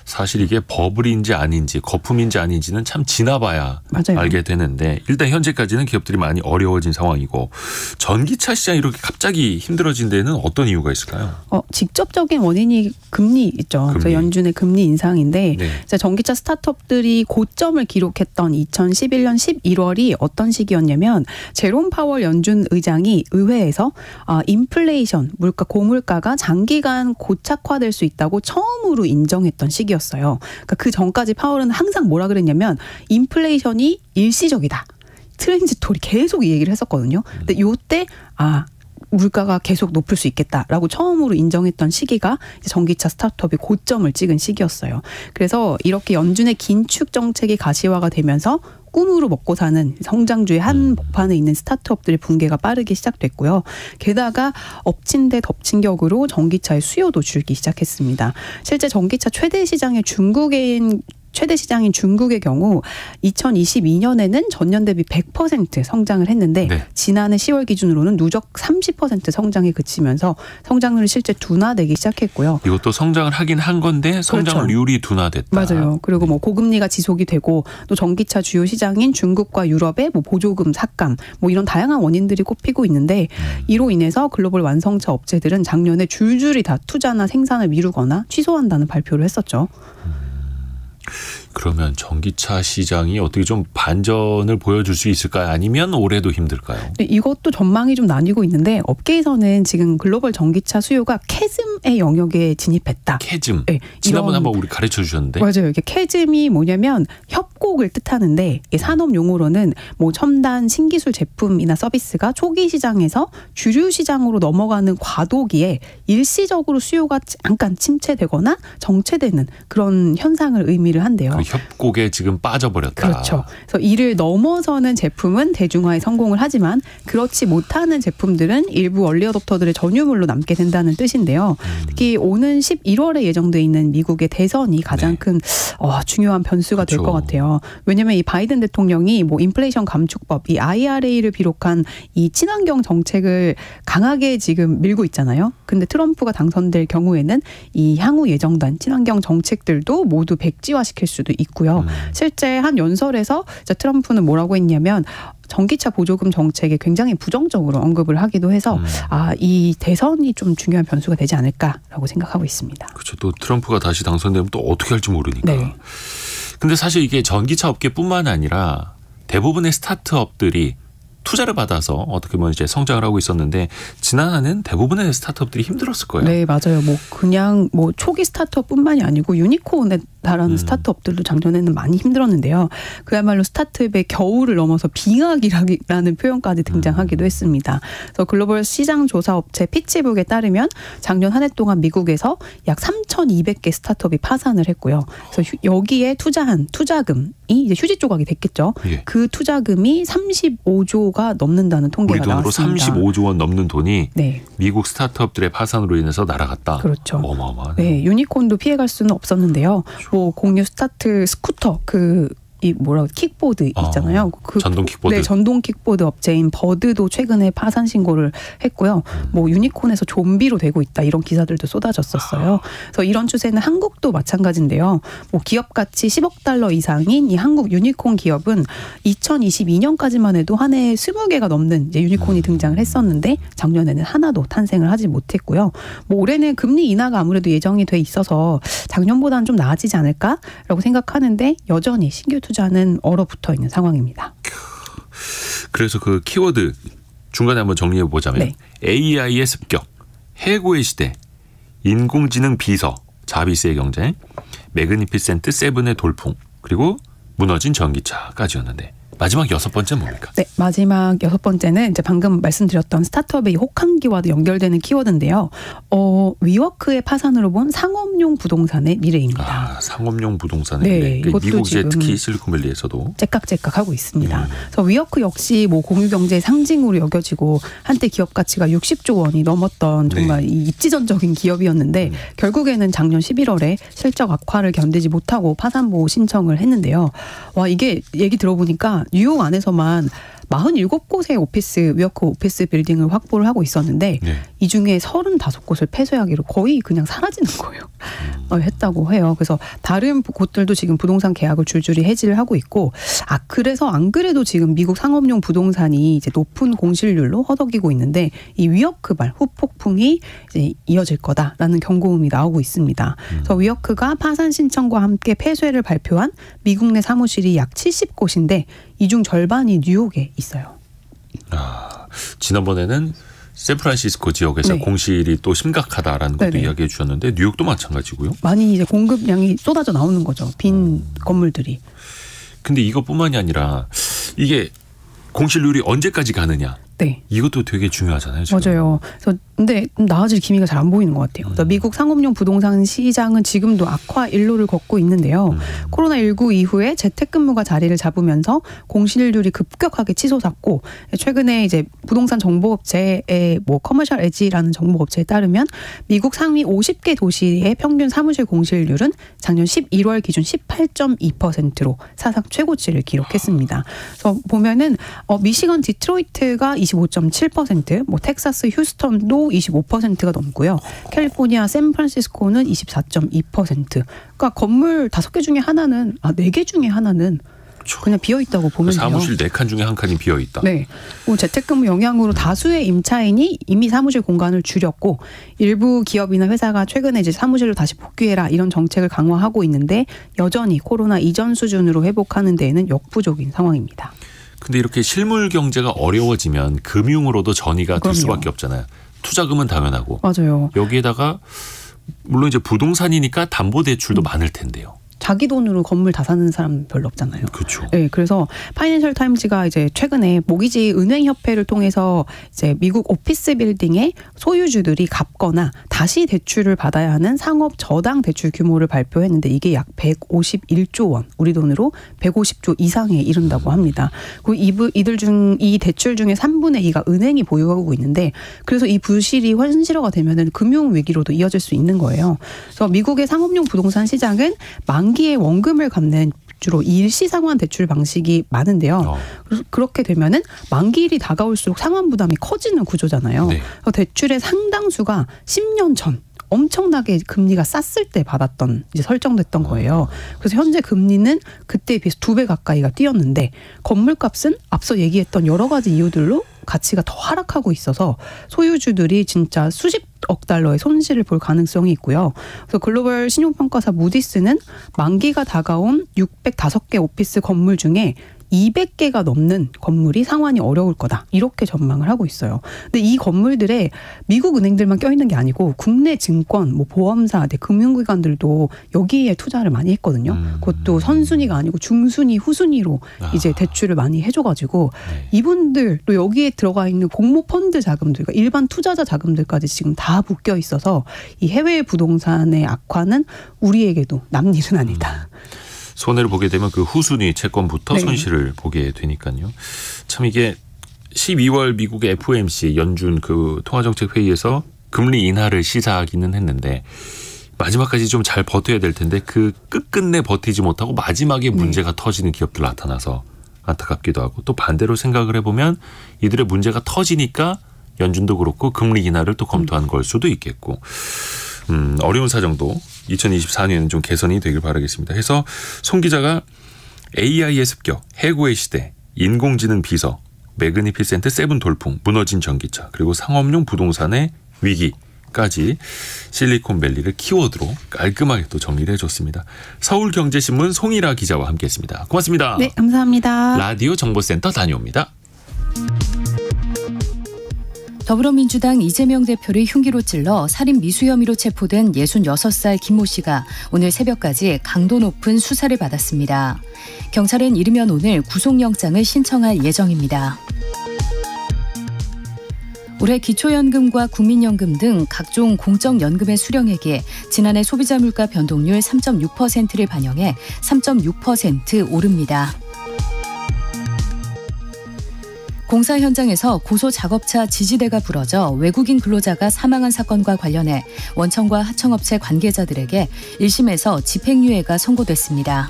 사실 이게 버블인지 아닌지 거품인지 아닌지는 참 지나봐야 맞아요. 알게 되는데 일단 현재까지는 기업들이 많이 어려워진 상황이고 전기차 시장이 이렇게 갑자기 힘들어진 데는 어떤 이유가 있을까요? 직접적인 원인이 금리 있죠. 그래서 연준의 금리 인상인데 전기차 스타트업들이 고점을 기록했던 2011년 11월이 어떤 시기였냐면 제롬 파월 연준 의장이 의회에서 인플레이션, 고물가가 장기간 고착화될 수 있다고 처음으로 인정했던 시기였어요. 그러니까 그 전까지 파월은 항상 뭐라 그랬냐면 인플레이션이 일시적이다. 트랜지토리 계속 이 얘기를 했었거든요. 근데 요때 물가가 계속 높을 수 있겠다라고 처음으로 인정했던 시기가 이제 전기차 스타트업이 고점을 찍은 시기였어요. 그래서 이렇게 연준의 긴축 정책이 가시화가 되면서 꿈으로 먹고 사는 성장주의 한복판에 있는 스타트업들의 붕괴가 빠르게 시작됐고요. 게다가 엎친 데 덮친 격으로 전기차의 수요도 줄기 시작했습니다. 실제 전기차 최대 시장의 중국인 최대 시장인 중국의 경우 2022년에는 전년 대비 100% 성장을 했는데 네. 지난해 10월 기준으로는 누적 30% 성장에 그치면서 성장률이 실제 둔화되기 시작했고요. 이것도 성장을 하긴 한 건데 성장률이 둔화됐다. 맞아요. 그리고 뭐 고금리가 지속이 되고 또 전기차 주요 시장인 중국과 유럽의 뭐 보조금 삭감 뭐 이런 다양한 원인들이 꼽히고 있는데 이로 인해서 글로벌 완성차 업체들은 작년에 줄줄이 다 투자나 생산을 미루거나 취소한다는 발표를 했었죠. 그러면 전기차 시장이 어떻게 좀 반전을 보여줄 수 있을까요? 아니면 올해도 힘들까요? 네, 이것도 전망이 좀 나뉘고 있는데 업계에서는 지금 글로벌 전기차 수요가 캐즘의 영역에 진입했다. 캐즘. 네, 지난번에 한번 우리 가르쳐 주셨는데. 맞아요. 이게 캐즘이 뭐냐면 협곡을 뜻하는데 산업 용어로는 뭐 첨단 신기술 제품이나 서비스가 초기 시장에서 주류 시장으로 넘어가는 과도기에 일시적으로 수요가 잠깐 침체되거나 정체되는 그런 현상을 의미를 한대요. 그 협곡에 지금 빠져버렸다. 그렇죠. 그래서 이를 넘어서는 제품은 대중화에 성공을 하지만 그렇지 못하는 제품들은 일부 얼리어답터들의 전유물로 남게 된다는 뜻인데요. 특히 오는 11월에 예정돼 있는 미국의 대선이 가장 큰 중요한 변수가 될 것 같아요. 왜냐하면 이 바이든 대통령이 뭐 인플레이션 감축법, 이 IRA를 비롯한 이 친환경 정책을 강하게 지금 밀고 있잖아요. 근데 트럼프가 당선될 경우에는 이 향후 예정된 친환경 정책들도 모두 백지화시킬 수도 있고요. 실제 한 연설에서 트럼프는 뭐라고 했냐면 전기차 보조금 정책에 굉장히 부정적으로 언급을 하기도 해서 이 대선이 좀 중요한 변수가 되지 않을까라고 생각하고 있습니다. 그렇죠. 또 트럼프가 다시 당선되면 또 어떻게 할지 모르니까. 네. 근데 사실 이게 전기차 업계뿐만 아니라 대부분의 스타트업들이 투자를 받아서 어떻게 보면 이제 성장을 하고 있었는데 지난해는 대부분의 스타트업들이 힘들었을 거예요. 네, 맞아요. 뭐 그냥 뭐 초기 스타트업뿐만이 아니고 유니콘에 달하는 스타트업들도 작년에는 많이 힘들었는데요. 그야말로 스타트업의 겨울을 넘어서 빙하기라는 표현까지 등장하기도 했습니다. 그래서 글로벌 시장 조사 업체 피치북에 따르면 작년 한 해 동안 미국에서 약 3,200개 스타트업이 파산을 했고요. 그래서 여기에 투자한 투자금이 이제 휴지 조각이 됐겠죠. 예. 그 투자금이 35조가 넘는다는 통계가 우리 돈으로 나왔습니다. 35조 원 넘는 돈이 네. 미국 스타트업들의 파산으로 인해서 날아갔다. 그렇죠. 어마어마하네. 네, 유니콘도 피해갈 수는 없었는데요. 뭐 공유 스타트 스쿠터 킥보드 있잖아요. 전동 킥보드. 네, 전동 킥보드 업체인 버드도 최근에 파산 신고를 했고요. 뭐 유니콘에서 좀비로 되고 있다 이런 기사들도 쏟아졌었어요. 그래서 이런 추세는 한국도 마찬가지인데요. 뭐 기업 가치 10억 달러 이상인 이 한국 유니콘 기업은 2022년까지만 해도 한 해에 20개가 넘는 이제 유니콘이 등장을 했었는데 작년에는 하나도 탄생을 하지 못했고요. 뭐 올해는 금리 인하가 아무래도 예정이 돼 있어서 작년보다는 좀 나아지지 않을까라고 생각하는데 여전히 신규 투자는 얼어붙어 있는 상황입니다. 그래서 그 키워드 중간에 한번 정리해 보자면 네. AI의 습격, 해고의 시대, 인공지능 비서, 자비스의 경쟁, 매그니피센트 세븐의 돌풍, 그리고 무너진 전기차까지였는데 마지막 6번째 뭡니까? 네, 마지막 6번째는 이제 방금 말씀드렸던 스타트업의 혹한기와도 연결되는 키워드인데요. 위워크의 파산으로 본 상업용 부동산의 미래입니다. 상업용 부동산의 네, 미래. 이것도 미국 이제 지금 특히 실리콘밸리에서도 째깍째깍하고 있습니다. 그래서 위워크 역시 뭐 공유경제의 상징으로 여겨지고 한때 기업 가치가 60조 원이 넘었던 정말 이 입지전적인 기업이었는데 결국에는 작년 11월에 실적 악화를 견디지 못하고 파산보호 신청을 했는데요. 와, 이게 얘기 들어보니까 뉴욕 안에서만 47곳의 위워크 오피스 빌딩을 확보를 하고 있었는데 이 중에 35곳을 폐쇄하기로 거의 그냥 사라지는 거예요. 했다고 해요. 그래서 다른 곳들도 지금 부동산 계약을 줄줄이 해지를 하고 있고 그래서 안 그래도 지금 미국 상업용 부동산이 이제 높은 공실률로 허덕이고 있는데 이 위워크발 후폭풍이 이제 이어질 거다라는 경고음이 나오고 있습니다. 그래서 위워크가 파산 신청과 함께 폐쇄를 발표한 미국 내 사무실이 약 70곳인데 이 중 절반이 뉴욕에 있어요. 지난번에는 샌프란시스코 지역에서 공실이 또 심각하다라는 것도 이야기해 주셨는데 뉴욕도 마찬가지고요. 많이 이제 공급량이 쏟아져 나오는 거죠. 빈 건물들이. 근데 이것뿐만이 아니라 이게 공실률이 언제까지 가느냐. 네. 이것도 되게 중요하잖아요. 지금. 맞아요. 그래서 근데 나아질 기미가 잘 안 보이는 것 같아요. 그래서 미국 상업용 부동산 시장은 지금도 악화 일로를 걷고 있는데요. 코로나19 이후에 재택근무가 자리를 잡으면서 공실률이 급격하게 치솟았고 최근에 이제 부동산 정보업체의 커머셜 에지라는 정보업체에 따르면 미국 상위 50개 도시의 평균 사무실 공실률은 작년 11월 기준 18.2%로 사상 최고치를 기록했습니다. 그래서 보면은 미시건 디트로이트가 25.7%, 텍사스 휴스턴도 25%가 넘고요. 캘리포니아 샌프란시스코는 24.2%. 그러니까 건물 5개 중에 하나는 4개 중에 하나는 그냥 비어 있다고 보면 돼요. 사무실 4칸 중에 1칸이 비어 있다. 네. 재택근무 영향으로 다수의 임차인이 이미 사무실 공간을 줄였고 일부 기업이나 회사가 최근에 이제 사무실로 다시 복귀해라 이런 정책을 강화하고 있는데 여전히 코로나 이전 수준으로 회복하는 데에는 역부족인 상황입니다. 근데 이렇게 실물 경제가 어려워지면 금융으로도 전이가 될 수밖에 없잖아요. 투자금은 당연하고. 맞아요. 여기에다가 물론 이제 부동산이니까 담보대출도 많을 텐데요. 자기 돈으로 건물 다 사는 사람 별로 없잖아요. 그렇죠. 네, 그래서 파이낸셜 타임즈가 이제 최근에 모기지 은행협회를 통해서 이제 미국 오피스 빌딩의 소유주들이 갚거나 다시 대출을 받아야 하는 상업 저당 대출 규모를 발표했는데 이게 약 151조 원, 우리 돈으로 150조 이상에 이른다고 합니다. 그리고 이 대출 중에 3분의 2가 은행이 보유하고 있는데 그래서 이 부실이 현실화가 되면은 금융 위기로도 이어질 수 있는 거예요. 그래서 미국의 상업용 부동산 시장은 만기의 원금을 갚는 주로 일시상환 대출 방식이 많은데요. 그래서 그렇게 되면은 만기일이 다가올수록 상환 부담이 커지는 구조잖아요. 네. 그래서 대출의 상당수가 10년 전 엄청나게 금리가 쌌을 때 받았던 이제 설정됐던 거예요. 그래서 현재 금리는 그때에 비해서 2배 가까이가 뛰었는데 건물값은 앞서 얘기했던 여러 가지 이유들로 가치가 더 하락하고 있어서 소유주들이 진짜 수십억 달러의 손실을 볼 가능성이 있고요. 그래서 글로벌 신용평가사 무디스는 만기가 다가온 605개 오피스 건물 중에 200개가 넘는 건물이 상환이 어려울 거다. 이렇게 전망을 하고 있어요. 근데 이 건물들에 미국 은행들만 껴있는 게 아니고 국내 증권, 보험사, 금융기관들도 여기에 투자를 많이 했거든요. 그것도 선순위가 아니고 중순위, 후순위로 이제 대출을 많이 해줘가지고 이분들 또 여기에 들어가 있는 공모펀드 자금들, 그러니까 일반 투자자 자금들까지 지금 다 묶여 있어서 이 해외 부동산의 악화는 우리에게도 남일은 아니다. 손해를 보게 되면 그 후순위 채권부터 네. 손실을 보게 되니까요. 참 이게 12월 미국의 FOMC 연준 그 통화정책회의에서 금리 인하를 시사하기는 했는데 마지막까지 좀 잘 버텨야 될 텐데 그 끝끝내 버티지 못하고 마지막에 문제가 터지는 기업들 나타나서 안타깝기도 하고 또 반대로 생각을 해보면 이들의 문제가 터지니까 연준도 그렇고 금리 인하를 또 검토한 걸 수도 있겠고 어려운 사정도 2024년에는 좀 개선이 되길 바라겠습니다. 해서 송 기자가 AI의 습격, 해고의 시대, 인공지능 비서, 매그니피센트 세븐 돌풍, 무너진 전기차, 그리고 상업용 부동산의 위기까지 실리콘밸리를 키워드로 깔끔하게 또 정리를 해줬습니다. 서울경제신문 송일아 기자와 함께했습니다. 고맙습니다. 네, 감사합니다. 라디오 정보센터 다녀옵니다. 더불어민주당 이재명 대표를 흉기로 찔러 살인 미수 혐의로 체포된 66살 김모 씨가 오늘 새벽까지 강도 높은 수사를 받았습니다. 경찰은 이르면 오늘 구속영장을 신청할 예정입니다. 올해 기초연금과 국민연금 등 각종 공적연금의 수령액이 지난해 소비자 물가 변동률 3.6%를 반영해 3.6% 오릅니다. 공사 현장에서 고소 작업차 지지대가 부러져 외국인 근로자가 사망한 사건과 관련해 원청과 하청업체 관계자들에게 1심에서 집행유예가 선고됐습니다.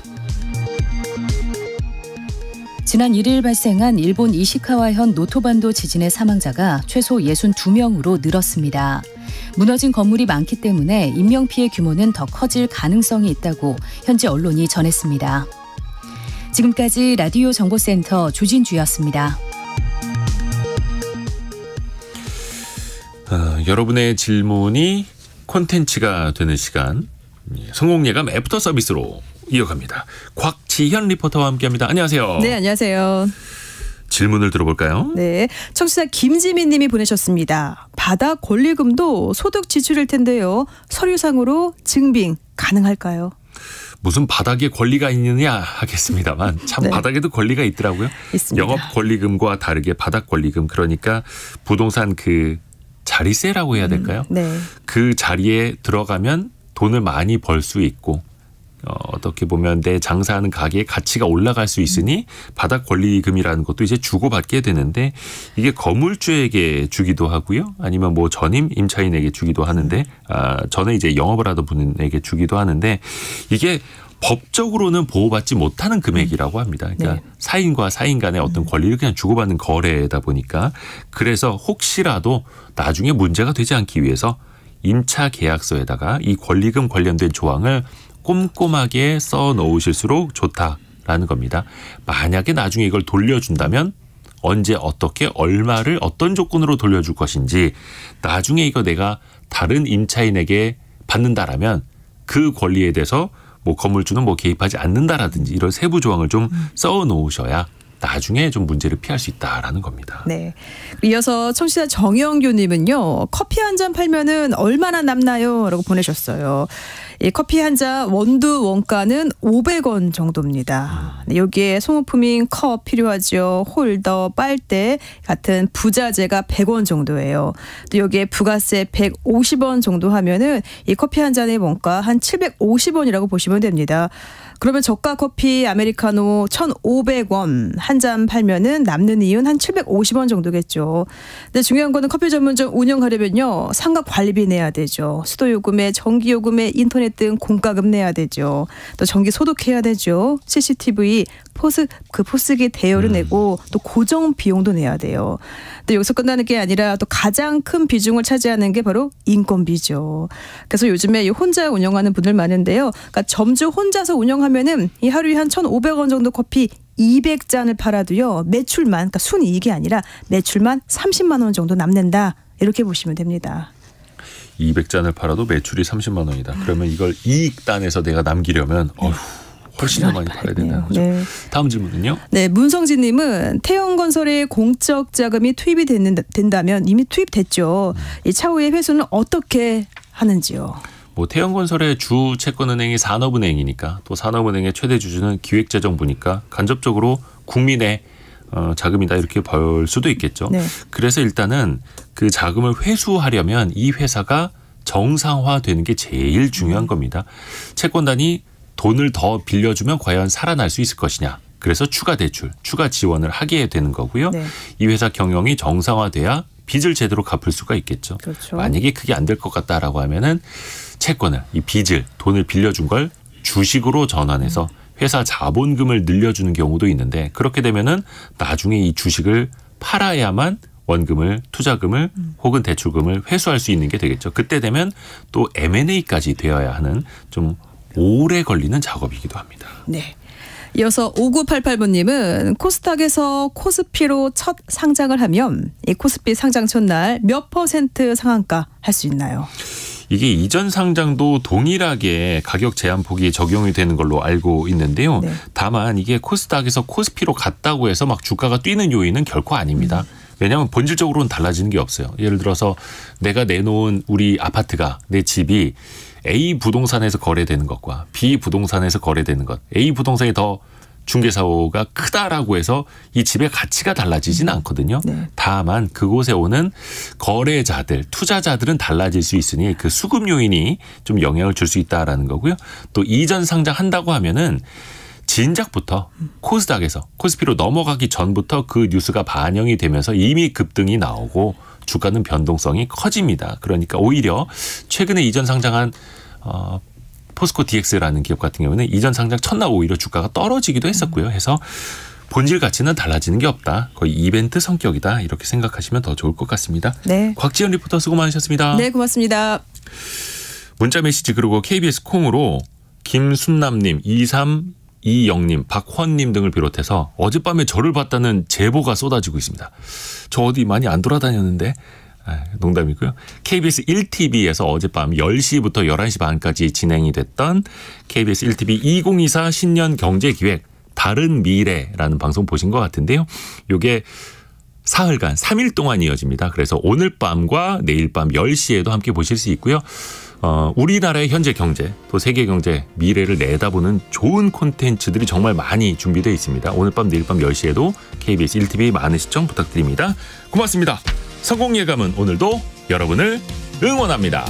지난 1일 발생한 일본 이시카와현 노토반도 지진의 사망자가 최소 62명으로 늘었습니다. 무너진 건물이 많기 때문에 인명피해 규모는 더 커질 가능성이 있다고 현지 언론이 전했습니다. 지금까지 라디오 정보센터 조진주였습니다. 여러분의 질문이 콘텐츠가 되는 시간, 성공예감 애프터 서비스로 이어갑니다. 곽지현 리포터와 함께합니다. 안녕하세요. 네, 안녕하세요. 질문을 들어볼까요? 네, 청취자 김지민 님이 보내셨습니다. 바닥 권리금도 소득 지출일 텐데요. 서류상으로 증빙 가능할까요? 무슨 바닥에 권리가 있느냐 하겠습니다만 참 네. 바닥에도 권리가 있더라고요. 있습니다. 영업 권리금과 다르게 바닥 권리금, 그러니까 부동산 그 자리세라고 해야 될까요? 네. 그 자리에 들어가면 돈을 많이 벌 수 있고 어떻게 보면 내 장사하는 가게의 가치가 올라갈 수 있으니 바닥 권리금이라는 것도 이제 주고받게 되는데, 이게 건물주에게 주기도 하고요. 아니면 뭐 전임 임차인에게 주기도 하는데, 전에 이제 영업을 하던 분에게 주기도 하는데, 이게 법적으로는 보호받지 못하는 금액이라고 합니다. 그러니까 네. 사인과 사인 간의 어떤 권리를 그냥 주고받는 거래다 보니까, 그래서 혹시라도 나중에 문제가 되지 않기 위해서 임차 계약서에다가 이 권리금 관련된 조항을 꼼꼼하게 써 놓으실수록 좋다라는 겁니다. 만약에 나중에 이걸 돌려준다면 언제 어떻게 얼마를 어떤 조건으로 돌려줄 것인지, 나중에 이거 내가 다른 임차인에게 받는다라면 그 권리에 대해서 뭐 건물주는 뭐 개입하지 않는다라든지 이런 세부 조항을 좀 써 놓으셔야 나중에 좀 문제를 피할 수 있다라는 겁니다. 네. 이어서 청취자 정영규님은요, 커피 한 잔 팔면은 얼마나 남나요? 라고 보내셨어요. 이 커피 한 잔 원두 원가는 500원 정도입니다. 여기에 소모품인 컵 필요하죠. 홀더, 빨대 같은 부자재가 100원 정도예요. 또 여기에 부가세 150원 정도 하면은 이 커피 한 잔의 원가 한 750원이라고 보시면 됩니다. 그러면 저가 커피 아메리카노 1,500원 한 잔 팔면은 남는 이윤 한 750원 정도겠죠. 근데 중요한 거는 커피 전문점 운영하려면요, 상가 관리비 내야 되죠. 수도 요금에 전기 요금에 인터넷 등 공과금 내야 되죠. 또 전기 소독해야 되죠. CCTV 포스기 대여를 내고 또 고정 비용도 내야 돼요. 또 여기서 끝나는 게 아니라 또 가장 큰 비중을 차지하는 게 바로 인건비죠. 그래서 요즘에 이 혼자 운영하는 분들 많은데요. 그러니까 점주 혼자서 운영하면은 이 하루에 한 1,500원 정도 커피 200잔을 팔아도요, 매출만, 그러니까 순이익이 아니라 매출만 30만 원 정도 남는다. 이렇게 보시면 됩니다. 200잔을 팔아도 매출이 30만 원이다. 그러면 이걸 이익단에서 내가 남기려면 훨씬 더 많이 팔아야 된다는 거죠. 네. 다음 질문은요. 네, 문성진님은 태형건설에 공적 자금이 투입이 된다면 이미 투입됐죠. 이 차후에 회수는 어떻게 하는지요? 뭐 태형건설의 주 채권은행이 산업은행이니까, 또 산업은행의 최대 주주는 기획재정부니까 간접적으로 국민의 자금이다 이렇게 볼 수도 있겠죠. 네. 그래서 일단은 그 자금을 회수하려면 이 회사가 정상화되는 게 제일 중요한 겁니다. 채권단이 돈을 더 빌려주면 과연 살아날 수 있을 것이냐. 그래서 추가 대출, 추가 지원을 하게 되는 거고요. 네. 이 회사 경영이 정상화돼야 빚을 제대로 갚을 수가 있겠죠. 그렇죠. 만약에 그게 안 될 것 같다라고 하면은 채권을, 이 빚을, 돈을 빌려준 걸 주식으로 전환해서 회사 자본금을 늘려주는 경우도 있는데, 그렇게 되면은 나중에 이 주식을 팔아야만 원금을, 투자금을 혹은 대출금을 회수할 수 있는 게 되겠죠. 그때 되면 또 M&A까지 되어야 하는 좀 오래 걸리는 작업이기도 합니다. 네. 이어서 5988번님은 코스닥에서 코스피로 첫 상장을 하면 이 코스피 상장 첫날 몇 % 상한가 할 수 있나요? 이게 이전 상장도 동일하게 가격 제한 폭이 적용이 되는 걸로 알고 있는데요. 네. 다만 이게 코스닥에서 코스피로 갔다고 해서 막 주가가 뛰는 요인은 결코 아닙니다. 왜냐하면 본질적으로는 달라지는 게 없어요. 예를 들어서 내가 내놓은 우리 아파트가, 내 집이 A 부동산에서 거래되는 것과 B 부동산에서 거래되는 것, A 부동산이 더 중개사고가 크다라고 해서 이 집의 가치가 달라지진 않거든요. 네. 다만 그곳에 오는 거래자들, 투자자들은 달라질 수 있으니 그 수급 요인이 좀 영향을 줄 수 있다라는 거고요. 또 이전 상장한다고 하면은 진작부터 코스닥에서 코스피로 넘어가기 전부터 그 뉴스가 반영이 되면서 이미 급등이 나오고 주가는 변동성이 커집니다. 그러니까 오히려 최근에 이전 상장한 포스코 DX라는 기업 같은 경우는 이전 상장 첫날 오히려 주가가 떨어지기도 했었고요. 해서 본질 가치는 달라지는 게 없다. 거의 이벤트 성격이다. 이렇게 생각하시면 더 좋을 것 같습니다. 네. 곽지연 리포터 수고 많으셨습니다. 네, 고맙습니다. 문자 메시지 그리고 KBS 콩으로 김순남님, 2320님, 박헌님 등을 비롯해서 어젯밤에 저를 봤다는 제보가 쏟아지고 있습니다. 저 어디 많이 안 돌아다녔는데. 농담이고요. KBS 1TV에서 어젯밤 10시부터 11시 반까지 진행이 됐던 KBS 1TV 2024 신년 경제기획 다른 미래라는 방송 보신 것 같은데요. 이게 사흘간 3일 동안 이어집니다. 그래서 오늘 밤과 내일 밤 10시에도 함께 보실 수 있고요. 우리나라의 현재 경제, 또 세계 경제, 미래를 내다보는 좋은 콘텐츠들이 정말 많이 준비되어 있습니다. 오늘 밤 내일 밤 10시에도 KBS 1TV 많은 시청 부탁드립니다. 고맙습니다. 성공 예감은 오늘도 여러분을 응원합니다.